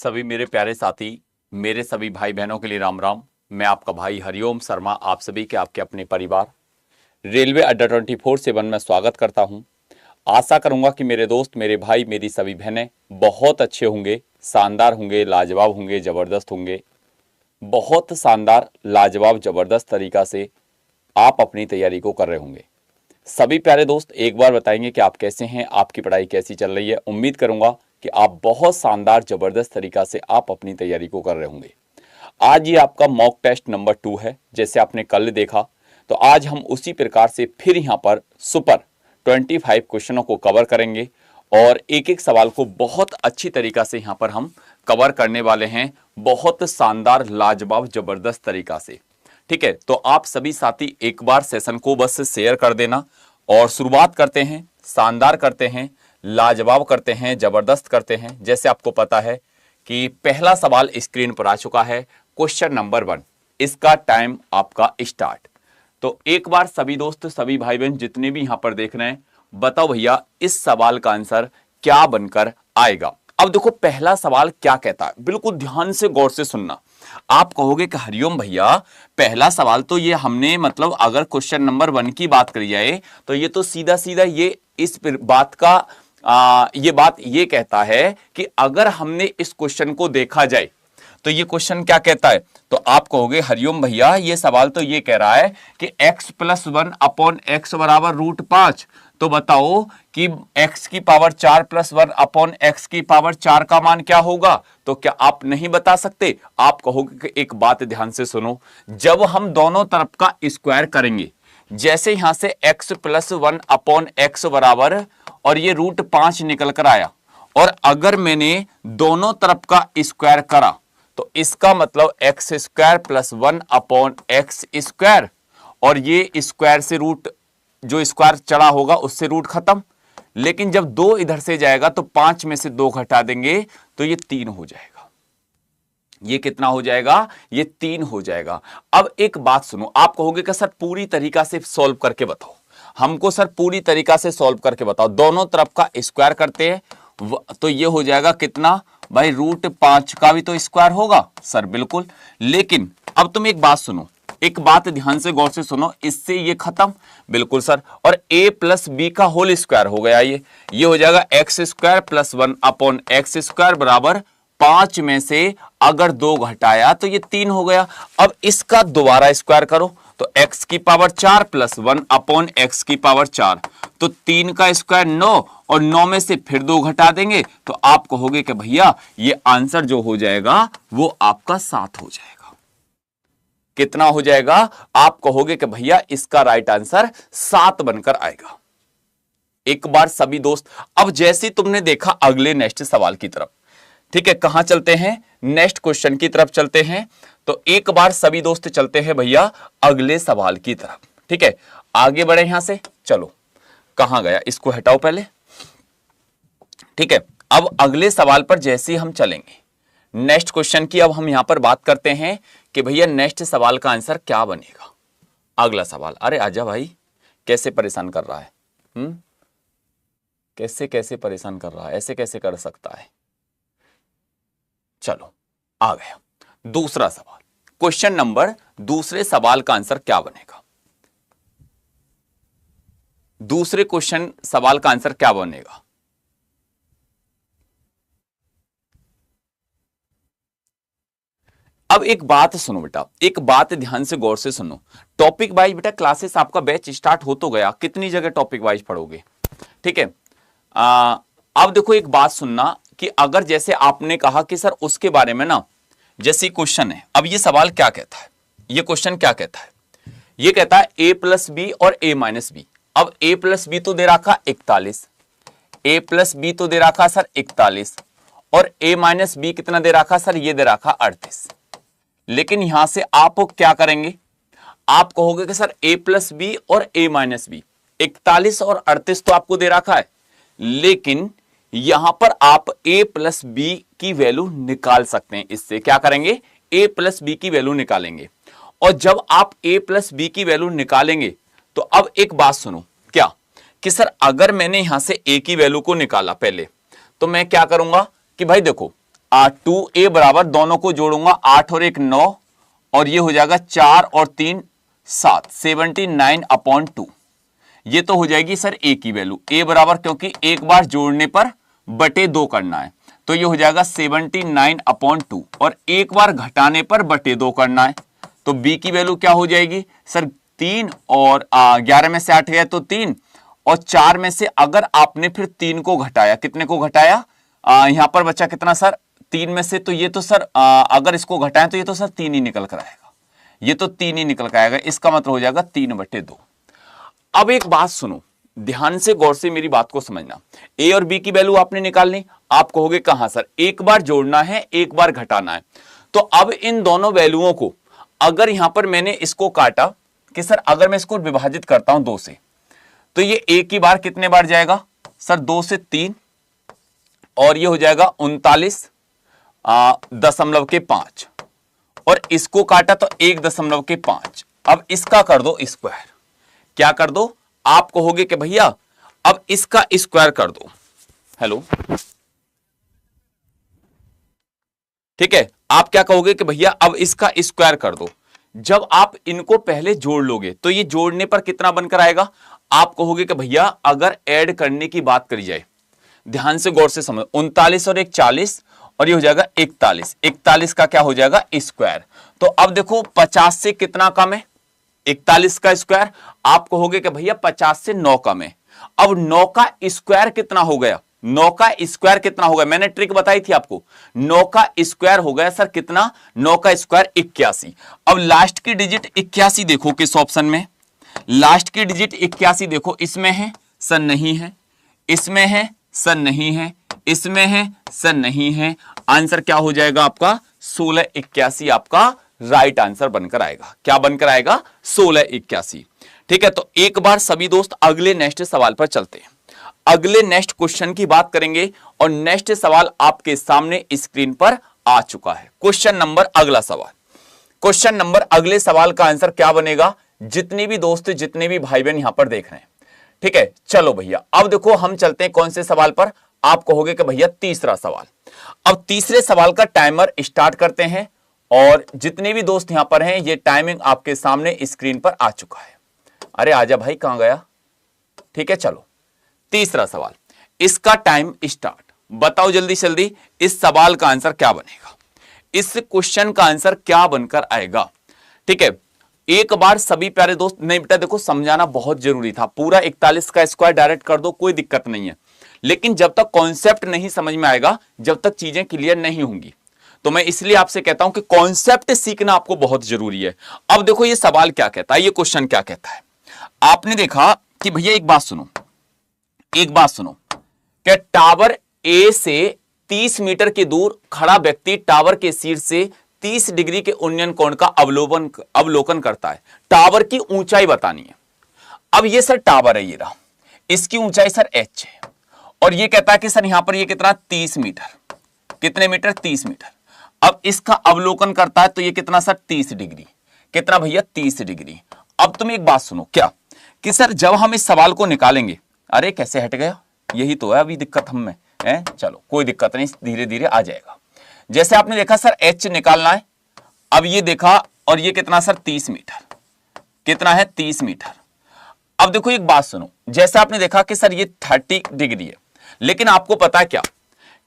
सभी मेरे प्यारे साथी, मेरे सभी भाई बहनों के लिए राम राम। मैं आपका भाई हरिओम शर्मा आप सभी के आपके अपने परिवार रेलवे अड्डा 24/7 में स्वागत करता हूं। आशा करूंगा कि मेरे दोस्त, मेरे भाई, मेरी सभी बहनें बहुत अच्छे होंगे, शानदार होंगे, लाजवाब होंगे, ज़बरदस्त होंगे। बहुत शानदार, लाजवाब, ज़बरदस्त तरीका से आप अपनी तैयारी को कर रहे होंगे। सभी प्यारे दोस्त एक बार बताएंगे कि आप कैसे हैं, आपकी पढ़ाई कैसी चल रही है। उम्मीद करूंगा कि आप बहुत शानदार, ज़बरदस्त तरीका से आप अपनी तैयारी को कर रहे होंगे। आज ये आपका मॉक टेस्ट नंबर 2 है। जैसे आपने कल देखा, तो आज हम उसी प्रकार से फिर यहाँ पर सुपर 25 क्वेश्चनों को कवर करेंगे और एक एक सवाल को बहुत अच्छी तरीका से यहाँ पर हम कवर करने वाले हैं, बहुत शानदार, लाजवाब, ज़बरदस्त तरीका से। ठीक है, तो आप सभी साथी एक बार सेशन को बस शेयर कर देना और शुरुआत करते हैं, शानदार करते हैं, लाजवाब करते हैं, ज़बरदस्त करते हैं। जैसे आपको पता है कि पहला सवाल स्क्रीन पर आ चुका है, क्वेश्चन नंबर 1। इसका टाइम आपका स्टार्ट। तो एक बार सभी दोस्त, सभी भाई बहन जितने भी यहां पर देख रहे हैं, बताओ भैया इस सवाल का आंसर क्या बनकर आएगा। अब देखो पहला सवाल क्या कहता है, बिल्कुल ध्यान से गौर से सुनना। आप कहोगे कि हरिओम भैया पहला सवाल तो ये हमने, मतलब अगर क्वेश्चन नंबर 1 की बात करी जाए तो ये तो सीधा सीधा ये इस बात का ये बात ये कहता है कि अगर हमने इस क्वेश्चन को देखा जाए तो ये क्वेश्चन क्या कहता है। तो आप कहोगे हरिओम भैया ये सवाल तो ये कह रहा है कि x+1/x बराबर √5। तो बताओ कि x की पावर 4 + 1/x की पावर 4 का मान क्या होगा। तो क्या आप नहीं बता सकते। आप कहोगे कि एक बात ध्यान से सुनो, जब हम दोनों तरफ का स्क्वायर करेंगे, जैसे यहां से x+1/x बराबर और ये √5 निकल कर आया, और अगर मैंने दोनों तरफ का स्क्वायर करा तो इसका मतलब x² + 1/x², और ये स्क्वायर से रूट, जो स्क्वायर चढ़ा होगा उससे रूट खत्म। लेकिन जब 2 इधर से जाएगा तो 5 में से 2 घटा देंगे तो ये 3 हो जाएगा। ये कितना हो जाएगा, ये 3 हो जाएगा। अब एक बात सुनो, आप कहोगे कि सर पूरी तरीका से सॉल्व करके बताओ। हमको सर पूरी तरीका से सॉल्व करके बताओ। दोनों तरफ का स्क्वायर करते हैं तो ये हो जाएगा कितना भाई, √5 का भी तो स्क्वायर होगा सर, बिल्कुल। लेकिन अब तुम एक बात सुनो, एक बात ध्यान से गौर से सुनो, इससे ये खत्म, बिल्कुल सर। और a + b का होल स्क्वायर हो गया, ये हो जाएगा x² + 1/x² बराबर 5 में से अगर 2 घटाया तो ये 3 हो गया। अब इसका दोबारा स्क्वायर करो तो x की पावर 4 + 1/x की पावर 4, तो 3 का स्क्वायर 9, और 9 में से फिर 2 घटा देंगे तो आप कहोगे कि भैया ये आंसर जो हो जाएगा वो आपका 7 हो जाएगा। कितना हो जाएगा, आप कहोगे कि भैया इसका राइट आंसर 7 बनकर आएगा। एक बार सभी दोस्त, अब जैसे तुमने देखा अगले नेक्स्ट सवाल की तरफ, ठीक है, कहां चलते हैं, नेक्स्ट क्वेश्चन की तरफ चलते हैं। तो एक बार सभी दोस्त चलते हैं भैया अगले सवाल की तरफ। ठीक है, आगे बढ़े यहां से, चलो कहां गया, इसको हटाओ पहले। ठीक है, अब अगले सवाल पर जैसे हम चलेंगे, नेक्स्ट क्वेश्चन की अब हम यहां पर बात करते हैं कि भैया नेक्स्ट सवाल का आंसर क्या बनेगा। अगला सवाल, अरे आजा भाई, कैसे परेशान कर रहा है, कैसे कैसे परेशान कर रहा है, ऐसे कैसे कर सकता है। चलो आ गया दूसरा सवाल, क्वेश्चन नंबर, दूसरे सवाल का आंसर क्या बनेगा। दूसरे क्वेश्चन सवाल का आंसर क्या बनेगा। अब एक बात सुनो बेटा, एक बात ध्यान से गौर से सुनो। टॉपिक वाइज बेटा क्लासेस आपका बैच स्टार्ट हो तो गया, कितनी जगह टॉपिक वाइज पढ़ोगे। ठीक है, अब देखो एक बात सुनना कि अगर जैसे आपने कहा कि सर उसके बारे में ना, जैसे क्वेश्चन है, अब ये सवाल क्या कहता है, ये क्वेश्चन क्या कहता है, ये कहता है a + b और a - b। अब a + b तो दे रखा 41, a + b तो दे रखा सर 41, और a - b कितना दे रखा सर, ये दे रखा 38। लेकिन यहां से आप क्या करेंगे, आप कहोगे कि सर a + b और a - b, 41 और 38 तो आपको दे रखा है, लेकिन यहां पर आप a + b की वैल्यू निकाल सकते हैं। इससे क्या करेंगे, a + b की वैल्यू निकालेंगे। और जब आप a + b की वैल्यू निकालेंगे तो अब एक बात सुनो, क्या कि सर अगर मैंने यहां से a की वैल्यू को निकाला पहले, तो मैं क्या करूंगा कि भाई देखो 2a बराबर, दोनों को जोड़ूंगा 8 और 1 9, और ये हो जाएगा 4 और 3 7, 79/2। ये तो हो जाएगी सर a की वैल्यू, a बराबर, क्योंकि एक बार जोड़ने पर बटे 2 करना है, तो ये हो जाएगा 79/2, और एक बार घटाने पर बटे 2 करना है, तो b की वैल्यू क्या हो जाएगी सर 3, और 11 में से 8 गया तो 3, और 4 में से अगर आपने फिर 3 को घटाया, कितने को घटाया, यहां पर बचा कितना सर 3 में से, तो ये तो सर अगर इसको घटाएं तो ये तो सर 3 ही निकल कर आएगा, ये तो 3 ही निकल कर आएगा, इसका मतलब हो जाएगा 3/2। अब एक बात सुनो, ध्यान से गौर से मेरी बात को समझना, ए और बी की वैल्यू आपने निकालनी, आप कहोगे कहां सर, एक बार जोड़ना है एक बार घटाना है, तो अब इन दोनों वैल्यूओं को अगर यहां पर मैंने इसको काटा कि सर अगर मैं इसको विभाजित करता हूं 2 से, तो ये ए की बार कितने बार जाएगा सर 2 से 3, और ये हो जाएगा 39.5, और इसको काटा तो 1.5। अब इसका कर दो स्क्वायर, क्या कर दो, आप कहोगे कि भैया अब इसका स्क्वायर कर दो, हेलो ठीक है, आप क्या कहोगे कि भैया अब इसका स्क्वायर कर दो। जब आप इनको पहले जोड़ लोगे तो ये जोड़ने पर कितना बनकर आएगा, आप कहोगे कि भैया अगर ऐड करने की बात करी जाए, ध्यान से गौर से समझो, 39 और 1 40, और ये हो जाएगा 41, 41 का क्या हो जाएगा स्क्वायर। तो अब देखो 50 से कितना कम है 41 का स्क्वायर, आप कहोगे कि भैया 50 से 9 कम है। अब 9 का स्क्वायर कितना हो गया, 9 का स्क्वायर कितना हो गया, मैंने ट्रिक बताई थी आपको, 9 का स्क्वायर हो गया सर कितना, 9 का स्क्वायर 81। अब लास्ट की डिजिट 81 देखो किस ऑप्शन में, लास्ट की डिजिट 81 देखो, इसमें है सर नहीं है, इसमें है सर नहीं है, इसमें है सर नहीं है, आंसर क्या हो जाएगा आपका 1681 आपका राइट आंसर बनकर आएगा। क्या बनकर आएगा 1681। ठीक है, तो एक बार सभी दोस्त अगले नेक्स्ट सवाल पर चलते हैं, अगले नेक्स्ट क्वेश्चन की बात करेंगे, और नेक्स्ट सवाल आपके सामने स्क्रीन पर आ चुका है। क्वेश्चन नंबर अगला सवाल, क्वेश्चन नंबर अगले सवाल का आंसर क्या बनेगा, जितने भी दोस्त जितने भी भाई बहन यहां पर देख रहे हैं, ठीक है, चलो भैया अब देखो हम चलते हैं कौन से सवाल पर, आप कहोगे कि भैया तीसरा सवाल। अब तीसरे सवाल का टाइमर स्टार्ट करते हैं, और जितने भी दोस्त यहां पर हैं ये टाइमिंग आपके सामने स्क्रीन पर आ चुका है। अरे आजा भाई कहां गया, ठीक है, चलो तीसरा सवाल, इसका टाइम स्टार्ट, बताओ जल्दी जल्दी इस सवाल का आंसर क्या बनेगा, इस क्वेश्चन का आंसर क्या बनकर आएगा। ठीक है, एक बार सभी प्यारे दोस्त, नहीं बेटा देखो समझाना बहुत जरूरी था, पूरा 41 का स्क्वायर डायरेक्ट कर दो कोई दिक्कत नहीं है, लेकिन जब तक कॉन्सेप्ट नहीं समझ में आएगा, जब तक चीजें क्लियर नहीं होंगी, तो मैं इसलिए आपसे कहता हूं कि कॉन्सेप्ट सीखना आपको बहुत जरूरी है। अब देखो ये सवाल क्या कहता है, ये क्वेश्चन क्या कहता है, आपने देखा कि भैया एक बात सुनो, एक बात सुनो, क्या टावर ए से 30 मीटर के दूर खड़ा व्यक्ति टावर के शीर्ष से 30 डिग्री के उन्नयन कोण का अवलोकन करता है, टावर की ऊंचाई बतानी है। अब ये सर टावर है, ये रहा, इसकी ऊंचाई सर h है, और ये कहता है कि सर यहां पर ये कितना 30 मीटर, कितने मीटर 30 मीटर। अब इसका अवलोकन करता है तो ये कितना सर 30 डिग्री, कितना भैया 30 डिग्री। अब तुम एक बात सुनो, क्या कि सर जब हम इस सवाल को निकालेंगे, अरे कैसे हट गया, यही तो है अभी दिक्कत हम में है, चलो कोई दिक्कत नहीं, धीरे धीरे आ जाएगा। जैसे आपने देखा सर h निकालना है, अब ये देखा, और ये कितना सर 30 मीटर, कितना है 30 मीटर। अब देखो एक बात सुनो, जैसे आपने देखा कि सर ये 30 डिग्री है, लेकिन आपको पता है क्या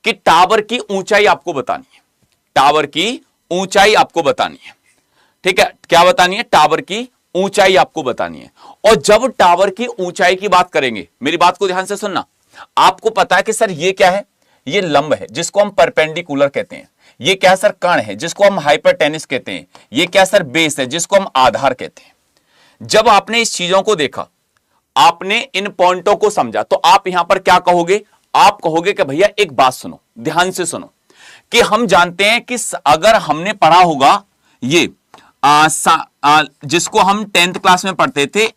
कि टावर की ऊंचाई आपको बतानी है, टावर की ऊंचाई आपको बतानी है, ठीक है, क्या बतानी है, टावर की ऊंचाई आपको बतानी है। और जब टावर की ऊंचाई की बात करेंगे, मेरी बात को ध्यान से सुनना, आपको पता है कि सर ये क्या है, ये लंब है जिसको हम परपेंडिकुलर कहते हैं, ये क्या सर कर्ण है जिसको हम हाइपरटेनिस कहते हैं, ये क्या सर बेस है जिसको हम आधार कहते हैं। जब आपने इस चीजों को देखा, आपने इन पॉइंटों को समझा, तो आप यहां पर क्या कहोगे, आप कहोगे कि भैया एक बात सुनो, ध्यान से सुनो, कि हम जानते हैं कि अगर हमने पढ़ा होगा ये जिसको हम 10th क्लास में पढ़ते थे,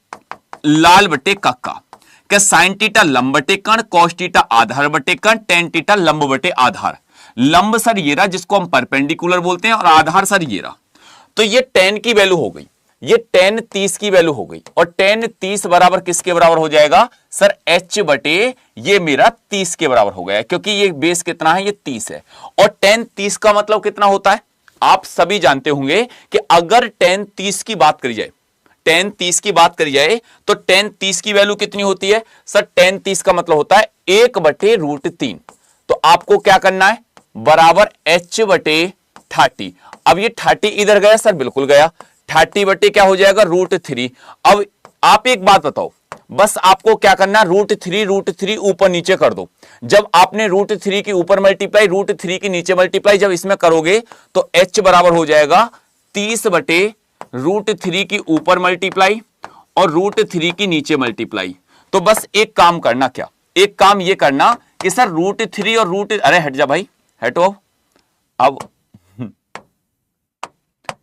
लाल बटे कक्का, क्या साइन टीटा लंब बटे कर्ण, कॉस टीटा आधार बटे कर्ण, टेन टीटा लंब बटे आधार। लंब सर ये रहा जिसको हम परपेंडिकुलर बोलते हैं, और आधार सर ये रहा, तो ये 10 की वैल्यू हो गई। ये tan 30 की वैल्यू हो गई और tan 30 बराबर किसके बराबर हो जाएगा सर h बटे ये मेरा 30 के बराबर हो गया क्योंकि ये बेस कितना है ये 30 है और tan 30 का मतलब कितना होता है आप सभी जानते होंगे कि अगर tan 30 की बात करी जाए tan 30 की बात करी जाए तो tan 30 की वैल्यू कितनी होती है सर tan 30 का मतलब होता है 1 बटे √3 तो आपको क्या करना है बराबर h बटे 30 अब ये 30 इधर गया सर बिल्कुल गया 30 बटे क्या हो जाएगा √3 अब आप एक बात बताओ बस आपको क्या करना √3 ऊपर नीचे कर दो जब आपने √3 की ऊपर मल्टीप्लाई √3 की नीचे मल्टीप्लाई जब इसमें करोगे तो h बराबर हो जाएगा 30 बटे √3 की ऊपर मल्टीप्लाई और √3 की नीचे मल्टीप्लाई तो बस एक काम करना क्या एक काम ये करना कि सर √3 और अरे हट जा भाई हटो अब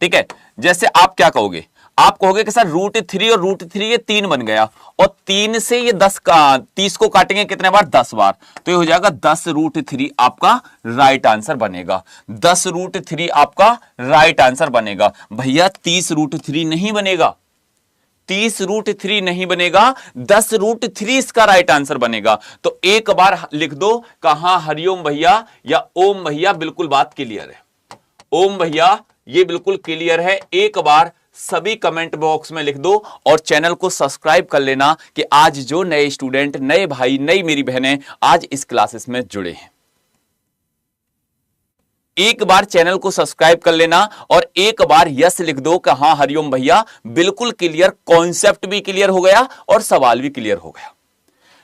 ठीक है जैसे आप क्या कहोगे आप कहोगे कि सर √3 और √3 ये 3 बन गया और 3 से ये 30 को काटेंगे कितने बार 10 बार तो ये हो जाएगा 10√3 आपका राइट आंसर बनेगा 10√3 आपका राइट आंसर बनेगा भैया 30√3 नहीं बनेगा 30√3 नहीं बनेगा 10√3 इसका राइट आंसर बनेगा तो एक बार लिख दो कहां हरिओम भैया या ओम भैया बिल्कुल बात क्लियर है ओम भैया ये बिल्कुल क्लियर है एक बार सभी कमेंट बॉक्स में लिख दो और चैनल को सब्सक्राइब कर लेना कि आज जो नए स्टूडेंट नए भाई नई मेरी बहनें आज इस क्लासेस में जुड़े हैं एक बार चैनल को सब्सक्राइब कर लेना और एक बार यस लिख दो कि हां हरिओम भैया बिल्कुल क्लियर कॉन्सेप्ट भी क्लियर हो गया और सवाल भी क्लियर हो गया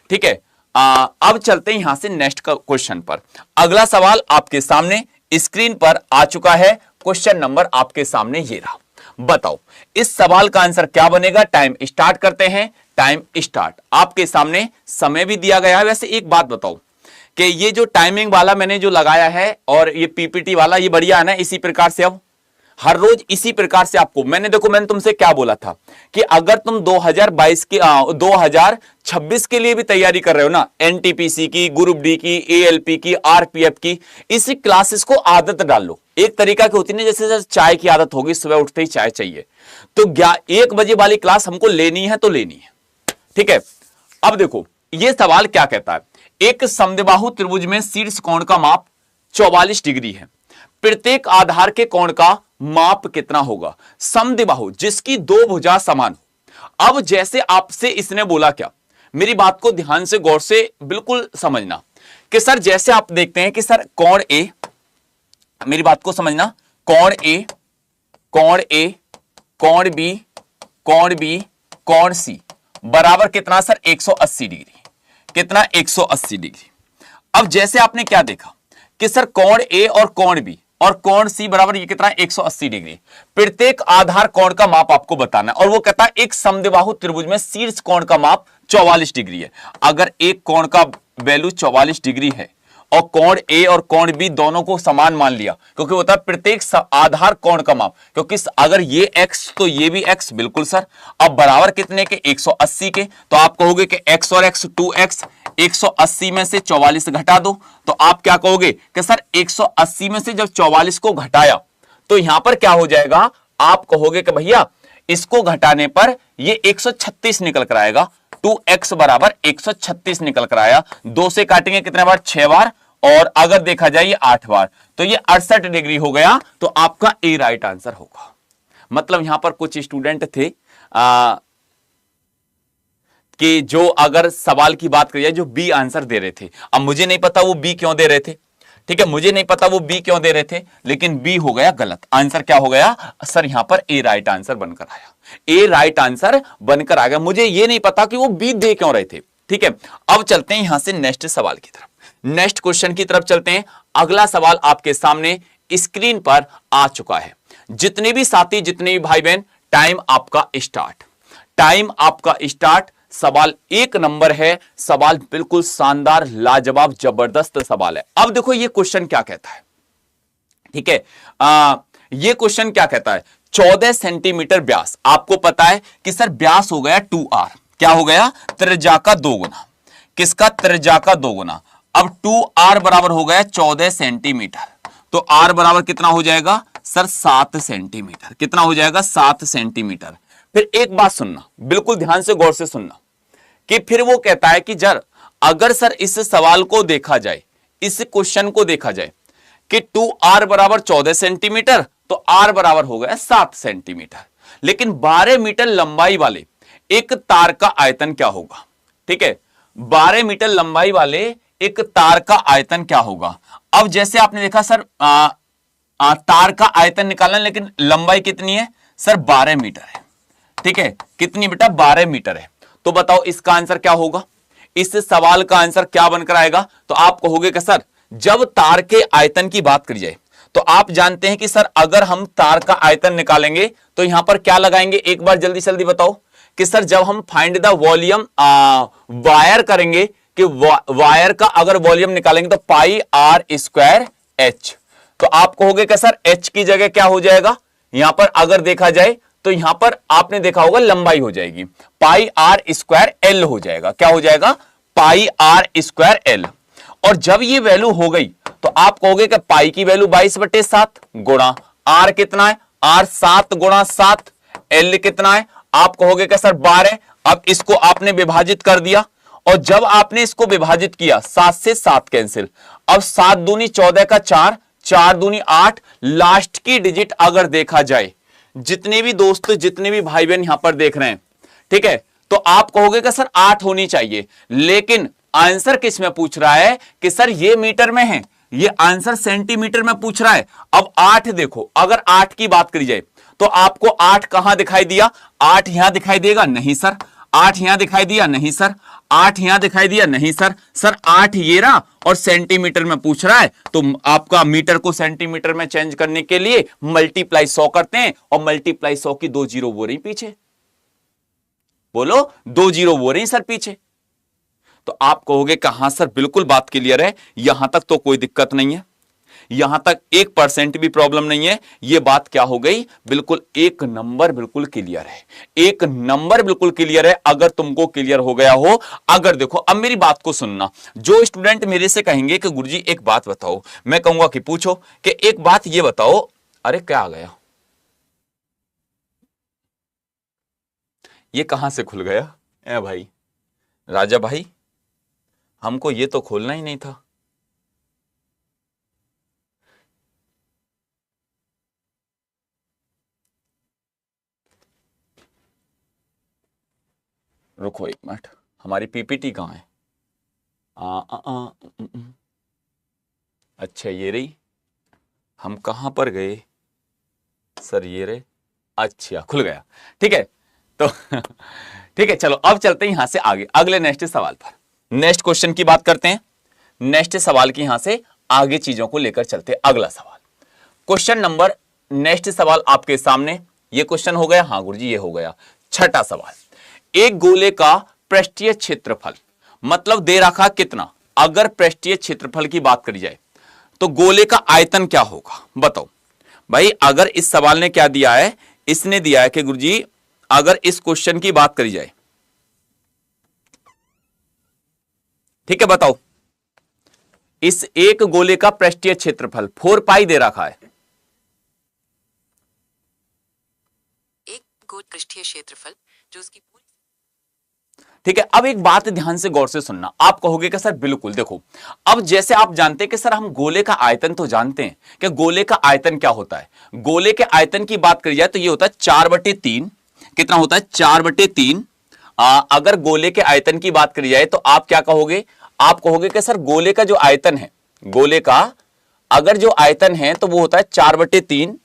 ठीक है अब चलते हैं यहां से नेक्स्ट क्वेश्चन पर अगला सवाल आपके सामने स्क्रीन पर आ चुका है क्वेश्चन नंबर आपके सामने ये रहा बताओ इस सवाल का आंसर क्या बनेगा टाइम स्टार्ट करते हैं टाइम स्टार्ट आपके सामने समय भी दिया गया है वैसे एक बात बताओ कि ये जो टाइमिंग वाला मैंने जो लगाया है और ये पीपीटी वाला ये बढ़िया है ना इसी प्रकार से अब हर रोज इसी प्रकार से आपको मैंने तुमसे क्या बोला था कि अगर तुम 2022 के 2026 के लिए भी तैयारी कर रहे हो ना एनटीपीसी की ग्रुप डी की एएलपी की आरपीएफ की इसी क्लासेस को आदत डाल लो एक तरीका की होती है जैसे चाय की आदत होगी सुबह उठते ही चाय चाहिए तो 1 बजे वाली क्लास हमको लेनी है तो लेनी है ठीक है अब देखो ये सवाल क्या कहता है एक समद्विबाहु त्रिभुज में शीर्ष कोण का माप 44 डिग्री है प्रत्येक आधार के कोण का माप कितना होगा समद्विबाहु जिसकी दो भुजा समान हो अब जैसे आपसे इसने बोला क्या मेरी बात को ध्यान से गौर से बिल्कुल समझना कि सर जैसे आप देखते हैं कि सर कोण ए मेरी बात को समझना कोण ए कोण ए कोण बी कोण बी कोण सी बराबर कितना सर 180 डिग्री कितना 180 डिग्री अब जैसे आपने क्या देखा कि सर कोण ए और कोण बी और कोण सी बराबर ये कितना 180 डिग्री प्रत्येक आधार कोण का माप आपको बताना है और वो कहता है एक समद्विबाहु त्रिभुज में शीर्ष कोण का माप 44 डिग्री है अगर एक कोण का वैल्यू 44 डिग्री है और कोण ए और कोण बी दोनों को समान मान लिया क्योंकि होता है प्रत्येक आधार कोण का माप क्योंकि अगर ये x तो ये भी x बिल्कुल सर अब बराबर कितने के 180 के तो आप कहोगे कि x और x 2x 180 में से 44 घटा दो तो आप क्या कहोगे कि सर 180 में से जब 44 को घटाया तो यहां पर क्या हो जाएगा आप कहोगे कि भैया इसको घटाने पर ये 136 निकल कर आएगा 2x बराबर 136 निकल कर आया 2 से काटेंगे कितने बार 6 बार और अगर देखा जाए ये 8 बार तो ये 68 डिग्री हो गया तो आपका ए राइट आंसर होगा मतलब यहां पर कुछ स्टूडेंट थे कि जो अगर सवाल की बात करिए जो बी आंसर दे रहे थे अब मुझे नहीं पता वो बी क्यों दे रहे थे ठीक है मुझे नहीं पता वो बी क्यों दे रहे थे लेकिन बी हो गया गलत आंसर क्या हो गया सर यहां पर ए राइट आंसर बनकर आया ए राइट आंसर बनकर आ गया मुझे ये नहीं पता कि वो बी दे क्यों रहे थे ठीक है अब चलते हैं यहां से नेक्स्ट सवाल की तरफ नेक्स्ट क्वेश्चन की तरफ चलते हैं अगला सवाल आपके सामने स्क्रीन पर आ चुका है जितने भी साथी जितने भी भाई बहन टाइम आपका स्टार्ट सवाल 1 नंबर है सवाल बिल्कुल शानदार लाजवाब जबरदस्त सवाल है अब देखो ये क्वेश्चन क्या कहता है ठीक है ये क्वेश्चन क्या कहता है 14 सेंटीमीटर व्यास आपको पता है कि सर व्यास हो गया 2r क्या हो गया त्रिज्या का 2 गुना किसका त्रिज्या का 2 गुना अब 2r बराबर हो गया 14 सेंटीमीटर तो r बराबर कितना हो जाएगा सर 7 सेंटीमीटर कितना हो जाएगा 7 सेंटीमीटर फिर एक बात सुनना, बिल्कुल ध्यान से गौर से सुनना, कि फिर वो कहता है कि जर अगर सर इस सवाल को देखा जाए, इस क्वेश्चन को देखा जाए कि 2r बराबर 14 सेंटीमीटर, तो r बराबर हो गया 7 सेंटीमीटर, लेकिन 12 मीटर लंबाई वाले एक तार का आयतन क्या होगा? ठीक है, 12 मीटर लंबाई वाले एक तार का आयतन क्या होगा? अब जैसे आपने देखा सर तार का आयतन निकालना, लेकिन लंबाई कितनी है सर? 12 मीटर है। ठीक है, कितनी बेटा? 12 मीटर है। तो बताओ इसका आंसर क्या होगा? इस सवाल का आंसर क्या बनकर आएगा? तो आप कहोगे कि सर जब तार के आयतन की बात करी जाए तो आप जानते हैं कि सर अगर हम तार का आयतन निकालेंगे तो यहां पर क्या लगाएंगे? एक बार जल्दी जल्दी बताओ कि सर जब हम फाइंड द वॉल्यूम वायर करेंगे कि वायर का अगर वॉल्यूम निकालेंगे तो पाई आर स्क्वायर एच, तो आप कहोगे कि सर एच की जगह क्या हो जाएगा? यहां पर अगर देखा जाए तो यहां पर आपने देखा होगा लंबाई हो जाएगी पाई आर स्क्वायर एल हो जाएगा। क्या हो जाएगा? पाई आर स्क्वायर एल। और जब ये वैल्यू हो गई तो आप कहोगे कि पाई की वैल्यू 22/7 गुणा आर कितना है? आर 7 गुणा 7, एल कितना है? आप कहोगे कि सर 12। अब इसको आपने विभाजित कर दिया, और जब आपने इसको विभाजित किया 7 से 7 कैंसिल, अब 7 दूनी 14 का 4, 4 दूनी 8, लास्ट की डिजिट अगर देखा जाए, जितने भी दोस्त जितने भी भाई बहन यहां पर देख रहे हैं, ठीक है, तो आप कहोगे कि सर 8 होनी चाहिए, लेकिन आंसर किस में पूछ रहा है कि सर ये मीटर में है, ये आंसर सेंटीमीटर में पूछ रहा है। अब 8 देखो, अगर 8 की बात करी जाए तो आपको 8 कहां दिखाई दिया? 8 यहां दिखाई देगा? नहीं सर। 8 यहां दिखाई दिया? नहीं सर। 8 यहां दिखाई दिया? नहीं सर। सर 8 ये रहा और सेंटीमीटर में पूछ रहा है, तो आपका मीटर को सेंटीमीटर में चेंज करने के लिए मल्टीप्लाई 100 करते हैं, और मल्टीप्लाई 100 की 2 जीरो वो रही पीछे, बोलो 2 जीरो वो रही सर पीछे। तो आप कहोगे कहां सर बिल्कुल बात क्लियर है, यहां तक तो कोई दिक्कत नहीं है, यहां तक 1% भी प्रॉब्लम नहीं है। ये बात क्या हो गई? बिल्कुल एक नंबर बिल्कुल क्लियर है, एक नंबर बिल्कुल क्लियर है। अगर तुमको क्लियर हो गया हो, अगर देखो अब मेरी बात को सुनना, जो स्टूडेंट मेरे से कहेंगे कि गुरुजी एक बात बताओ, मैं कहूंगा कि पूछो, कि एक बात ये बताओ, अरे क्या आ गया, ये कहां से खुल गया? ए भाई राजा भाई, हमको ये तो खोलना ही नहीं था। रुको एक मिनट, हमारी पीपीटी कहाँ है? आ, आ, आ, उम, उम। अच्छा ये रही, हम कहां पर गए सर? ये रहे, अच्छा खुल गया, ठीक है। तो ठीक है, चलो अब चलते हैं यहां से आगे अगले नेक्स्ट सवाल पर, नेक्स्ट क्वेश्चन की बात करते हैं। नेक्स्ट सवाल की यहां से आगे चीजों को लेकर चलते हैं। अगला सवाल, क्वेश्चन नंबर, नेक्स्ट सवाल आपके सामने, ये क्वेश्चन हो गया, हाँ गुरुजी ये हो गया। छठा सवाल, एक गोले का पृष्ठीय क्षेत्रफल, मतलब दे रखा कितना? अगर पृष्ठीय क्षेत्रफल की बात करी जाए तो गोले का आयतन क्या होगा? बताओ भाई। अगर इस सवाल ने क्या दिया है, इसने दिया है कि गुरुजी अगर इस क्वेश्चन की बात करी जाए, ठीक है, बताओ इस एक गोले का पृष्ठीय क्षेत्रफल 4 पाई दे रखा है, एक गोल पृष्ठीय क्षेत्रफल जो उसकी पूरी, ठीक है। अब एक बात ध्यान से गौर से सुनना, आप कहोगे कि सर बिल्कुल देखो, अब जैसे आप जानते हैं कि सर हम गोले का आयतन तो जानते हैं कि गोले का आयतन क्या होता है। गोले के आयतन की बात करी जाए तो ये होता है 4/3, कितना होता है? 4/3। अगर गोले के आयतन की बात करी जाए तो आप क्या कहोगे? आप कहोगे कि सर गोले का जो आयतन है, गोले का अगर जो आयतन है तो वो होता है 4/3।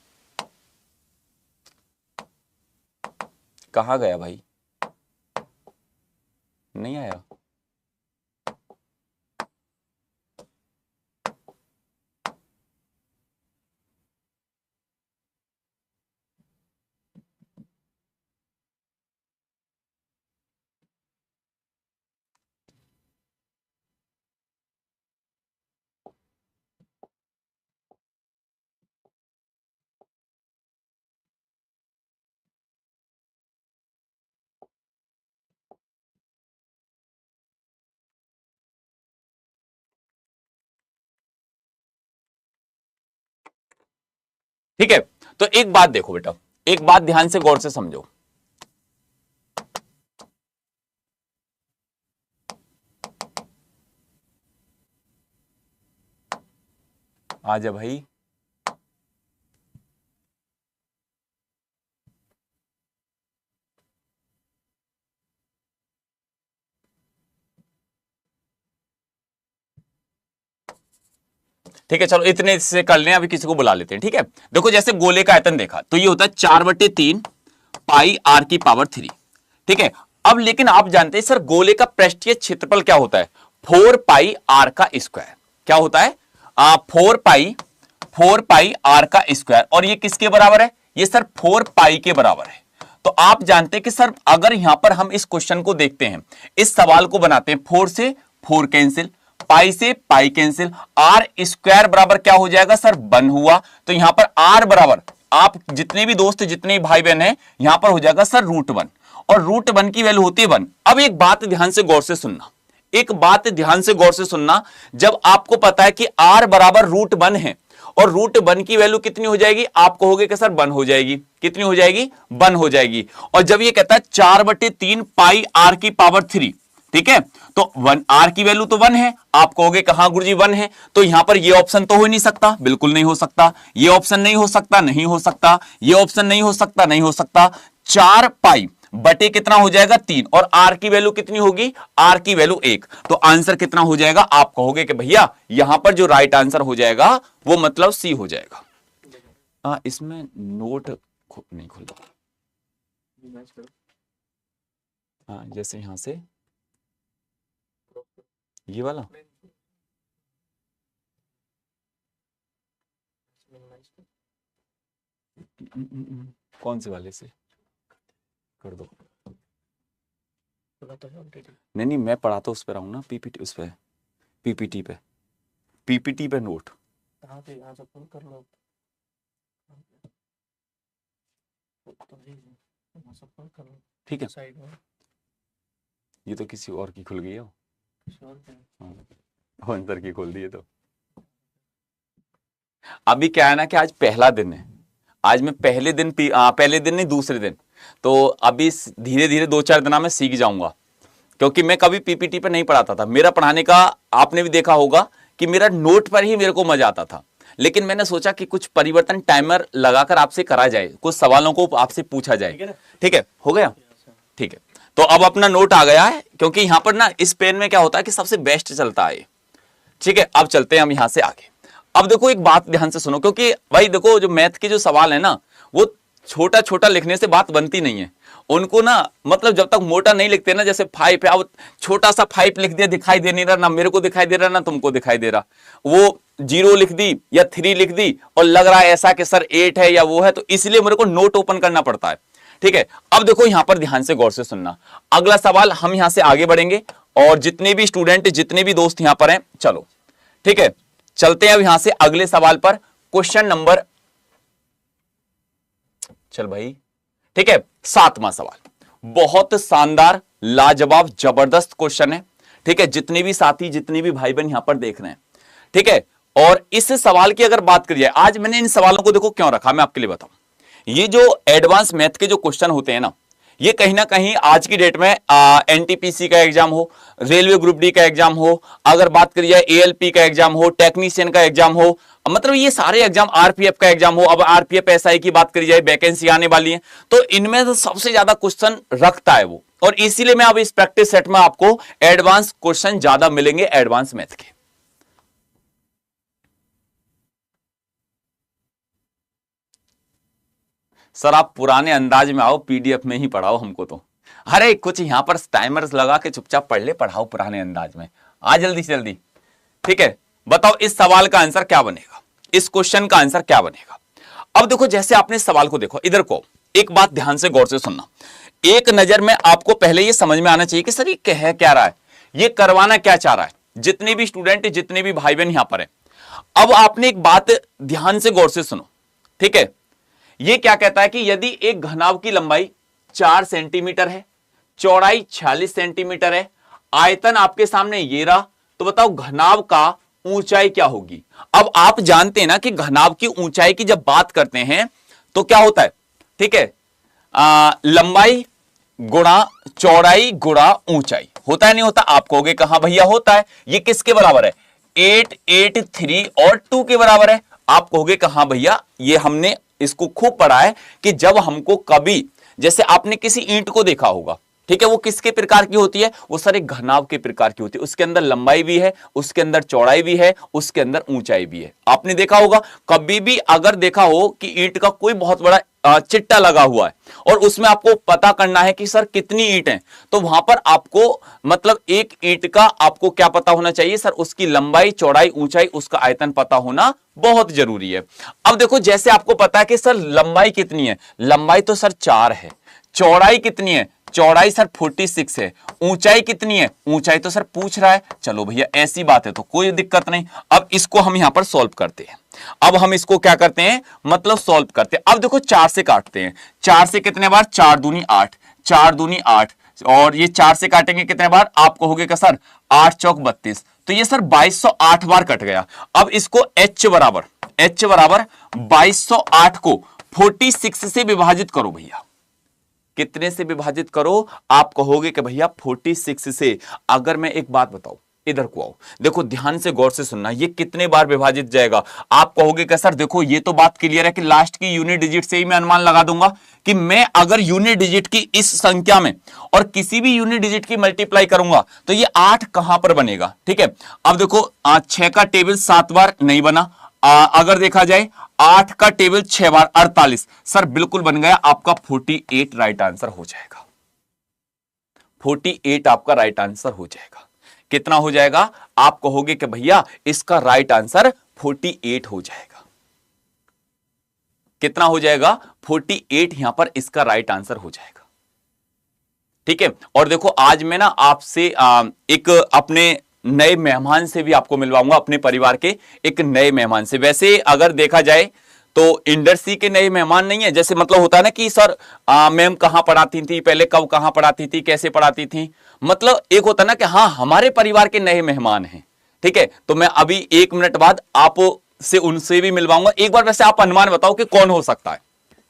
कहां गया भाई? नहीं आया? ठीक है, तो एक बात देखो बेटा, एक बात ध्यान से गौर से समझो, आजा भाई। ठीक है चलो इतने से कर लें, अभी किसी को बुला लेते हैं। ठीक है देखो जैसे गोले का आयतन देखा तो ये होता है 4/3 पाई आर की पावर 3। ठीक है अब लेकिन आप जानते हैं सर गोले का पृष्ठीय क्षेत्रफल क्या होता है? 4 पाई आर का स्क्वायर। क्या होता है? 4 पाई आर का स्क्वायर। और ये किसके बराबर है? ये सर 4 पाई के बराबर है। तो आप जानते हैं कि सर अगर यहां पर हम इस क्वेश्चन को देखते हैं, इस सवाल को बनाते हैं, 4 से 4 कैंसिल, पाई से पाई कैंसिल, आर स्क्वायर बराबर क्या हो जाएगा सर? 1 हुआ। तो यहां पर आर बराबर, आप जितने भी दोस्त जितने भी भाई बहन हैं यहां पर हो जाएगा सर √1, और √1 की वैल्यू होती है 1। अब एक बात ध्यान से गौर से सुनना, एक बात ध्यान से गौर से सुनना, जब आपको पता है कि आर बराबर √1 है और √1 की वैल्यू कितनी हो जाएगी? आप कहोगे कि सर 1 हो जाएगी। कितनी हो जाएगी? 1 हो जाएगी। और जब ये कहता है 4/3 पाई आर की पावर 3, ठीक है, तो 1 आर की वैल्यू तो 1 है। आप कहोगे कहां गुरुजी 1 है? तो यहां पर ये ऑप्शन तो हो ही नहीं सकता, बिल्कुल नहीं हो सकता। ये ऑप्शन नहीं हो सकता, नहीं हो सकता। ये ऑप्शन नहीं हो सकता, नहीं हो सकता। 4 पाई बटे कितना हो जाएगा? 3। और आर की वैल्यू कितनी होगी? आर की वैल्यू 1। तो आंसर कितना हो जाएगा? आप कहोगे कि भैया यहां पर जो राइट आंसर हो जाएगा वो मतलब सी हो जाएगा। इसमें नोट नहीं खुल रहा। हाँ जैसे यहां से ये वाला कौन से वाले से कर दो? नहीं नहीं मैं पढ़ाता उस पर आऊँ ना, पीपीटी उस पे, पीपीटी पे, पीपीटी पे नोट कर लो। ठीक है ये तो किसी और की खुल गई है, अंतर की खोल दी है। तो अभी क्या है ना कि आज पहला दिन है, आज मैं पहले दिन पहले दिन नहीं दूसरे दिन, तो अभी धीरे धीरे 2-4 दिन में सीख जाऊंगा, क्योंकि मैं कभी पीपीटी पे नहीं पढ़ाता था। मेरा पढ़ाने का आपने भी देखा होगा कि मेरा नोट पर ही मेरे को मजा आता था, लेकिन मैंने सोचा कि कुछ परिवर्तन टाइमर लगाकर आपसे करा जाए, कुछ सवालों को आपसे पूछा जाए। ठीक है हो गया? ठीक है तो अब अपना नोट आ गया है, क्योंकि यहां पर ना इस पेन में क्या होता है कि सबसे बेस्ट चलता है। ठीक है अब चलते हैं हम यहां से आगे। अब देखो एक बात ध्यान से सुनो, क्योंकि भाई देखो जो मैथ के जो सवाल है ना वो छोटा छोटा लिखने से बात बनती नहीं है। उनको ना मतलब जब तक मोटा नहीं लिखते ना, जैसे 5 है, अब छोटा सा 5 लिख दिया, दिखाई दे नहीं रहा, ना मेरे को दिखाई दे रहा ना तुमको दिखाई दे रहा, वो 0 लिख दी या 3 लिख दी और लग रहा है ऐसा कि सर 8 है या वो है, तो इसलिए मेरे को नोट ओपन करना पड़ता है। ठीक है अब देखो यहां पर ध्यान से गौर से सुनना, अगला सवाल हम यहां से आगे बढ़ेंगे और जितने भी स्टूडेंट जितने भी दोस्त यहां पर हैं चलो ठीक है चलते हैं अब यहां से अगले सवाल पर। क्वेश्चन नंबर चल भाई ठीक है 7वां सवाल, बहुत शानदार लाजवाब जबरदस्त क्वेश्चन है। ठीक है जितने भी साथी जितने भी भाई बहन यहां पर देख रहे हैं, ठीक है, और इस सवाल की अगर बात करिए, आज मैंने इन सवालों को देखो क्यों रखा मैं आपके लिए बताऊं। ये जो एडवांस मैथ के जो क्वेश्चन होते हैं ना, ये कहीं ना कहीं आज की डेट में एनटीपीसी का एग्जाम हो, रेलवे ग्रुप डी का एग्जाम हो, अगर बात करिए एएलपी का एग्जाम हो, टेक्नीशियन का एग्जाम हो, मतलब ये सारे एग्जाम, आरपीएफ का एग्जाम हो, अब आरपीएफ एसआई की बात करी जाए, वैकेंसी आने वाली है, तो इनमें तो सबसे ज्यादा क्वेश्चन रखता है वो, और इसीलिए मैं अब इस प्रैक्टिस सेट में आपको एडवांस क्वेश्चन ज्यादा मिलेंगे एडवांस मैथ के। सर आप पुराने अंदाज में आओ, पीडीएफ में ही पढ़ाओ हमको तो। अरे कुछ यहां पर टाइमर्स लगा के चुपचाप पढ़ ले, पढ़ाओ पुराने अंदाज में, आ जल्दी से जल्दी। ठीक है बताओ इस सवाल का आंसर क्या बनेगा, इस क्वेश्चन का आंसर क्या बनेगा। अब देखो जैसे आपने इस सवाल को देखो, इधर को एक बात ध्यान से गौर से सुनना, एक नजर में आपको पहले ये समझ में आना चाहिए कि सर ये कह क्या रहा है, ये करवाना क्या चाह रहा है, जितने भी स्टूडेंट जितने भी भाई बहन यहां पर है। अब आपने एक बात ध्यान से गौर से सुनो, ठीक है, ये क्या कहता है कि यदि एक घनाभ की लंबाई 4 सेंटीमीटर है, चौड़ाई 46 सेंटीमीटर है, आयतन आपके सामने ये रहा, तो बताओ घनाभ का ऊंचाई क्या होगी। अब आप जानते हैं ना कि घनाभ की ऊंचाई की जब बात करते हैं तो क्या होता है, ठीक है, लंबाई गुणा चौड़ाई गुणा ऊंचाई, होता है नहीं होता। आप कहोगे कहां भैया होता है, ये किसके बराबर है, 883 और 2 के बराबर है। आप कहोगे कि हाँ भैया ये हमने इसको खूब पढ़ा है कि जब हमको कभी, जैसे आपने किसी ईंट को देखा होगा, ठीक है, वो किसके प्रकार की होती है, वो सर एक घनाव के प्रकार की होती है, उसके अंदर लंबाई भी है, उसके अंदर चौड़ाई भी है, उसके अंदर ऊंचाई भी है। आपने देखा होगा, कभी भी अगर देखा हो कि ईंट का कोई बहुत बड़ा चिट्टा लगा हुआ है और उसमें आपको पता करना है कि सर कितनी ईंट है, तो वहां पर आपको मतलब एक ईंट का आपको क्या पता होना चाहिए सर, उसकी लंबाई चौड़ाई ऊंचाई उसका आयतन पता होना बहुत जरूरी है। अब देखो जैसे आपको पता है कि सर लंबाई कितनी है, लंबाई तो सर 4 है, चौड़ाई कितनी है, चौड़ाई सर 46 है, ऊंचाई कितनी है, ऊंचाई तो सर पूछ रहा है, चलो भैया ऐसी बात है तो कोई दिक्कत नहीं। अब इसको हम यहां पर सॉल्व करते हैं, अब हम इसको क्या करते हैं मतलब सॉल्व करते हैं। अब देखो 4 से काटते हैं, 4 से कितने बार, 4 दूनी 8, 4 दूनी 8, और ये 4 से काटेंगे कितने बार, आप कहोगे कि सर 8 चौक 32, तो ये सर 2208 बार कट गया। अब इसको h बराबर 2208 को 46 से विभाजित करो भैया, कितने से विभाजित करो, आप कहोगे कि भैया 46 से। अगर मैं एक बात बताऊं, इधर को आओ, देखो ध्यान से गौर से सुनना, ये कितने बार विभाजित जाएगा। आप कहोगे कि सर देखो ये तो बात क्लियर है कि लास्ट की यूनिट डिजिट से ही मैं अनुमान लगा दूंगा कि मैं अगर यूनिट डिजिट की इस संख्या में और किसी भी यूनिट डिजिट की मल्टीप्लाई करूंगा तो ये 8 कहां पर बनेगा। ठीक है, अब देखो 6 का टेबल 7 बार नहीं बना, अगर देखा जाए 8 का टेबल 6 बार 48, सर बिल्कुल बन गया, आपका 48 राइट आंसर हो जाएगा, 48 आपका राइट आंसर हो जाएगा। कितना हो जाएगा, आप कहोगे कि भैया इसका राइट आंसर 48 हो जाएगा। कितना हो जाएगा, 48 यहां पर इसका राइट आंसर हो जाएगा। ठीक है, और देखो आज मैं ना आपसे एक अपने नए मेहमान से भी आपको मिलवाऊंगा, अपने परिवार के एक नए मेहमान से। वैसे अगर देखा जाए तो इंडरसी के नए मेहमान नहीं है, जैसे मतलब होता है ना कि सर मैम कहां पढ़ाती थी पहले, कब कहां पढ़ाती थी, कैसे पढ़ाती थी, मतलब एक होता है ना कि हाँ हमारे परिवार के नए मेहमान हैं। ठीक है, तो मैं अभी 1 मिनट बाद आप से उनसे भी मिलवाऊंगा। एक बार वैसे आप अनुमान बताओ कि कौन हो सकता है।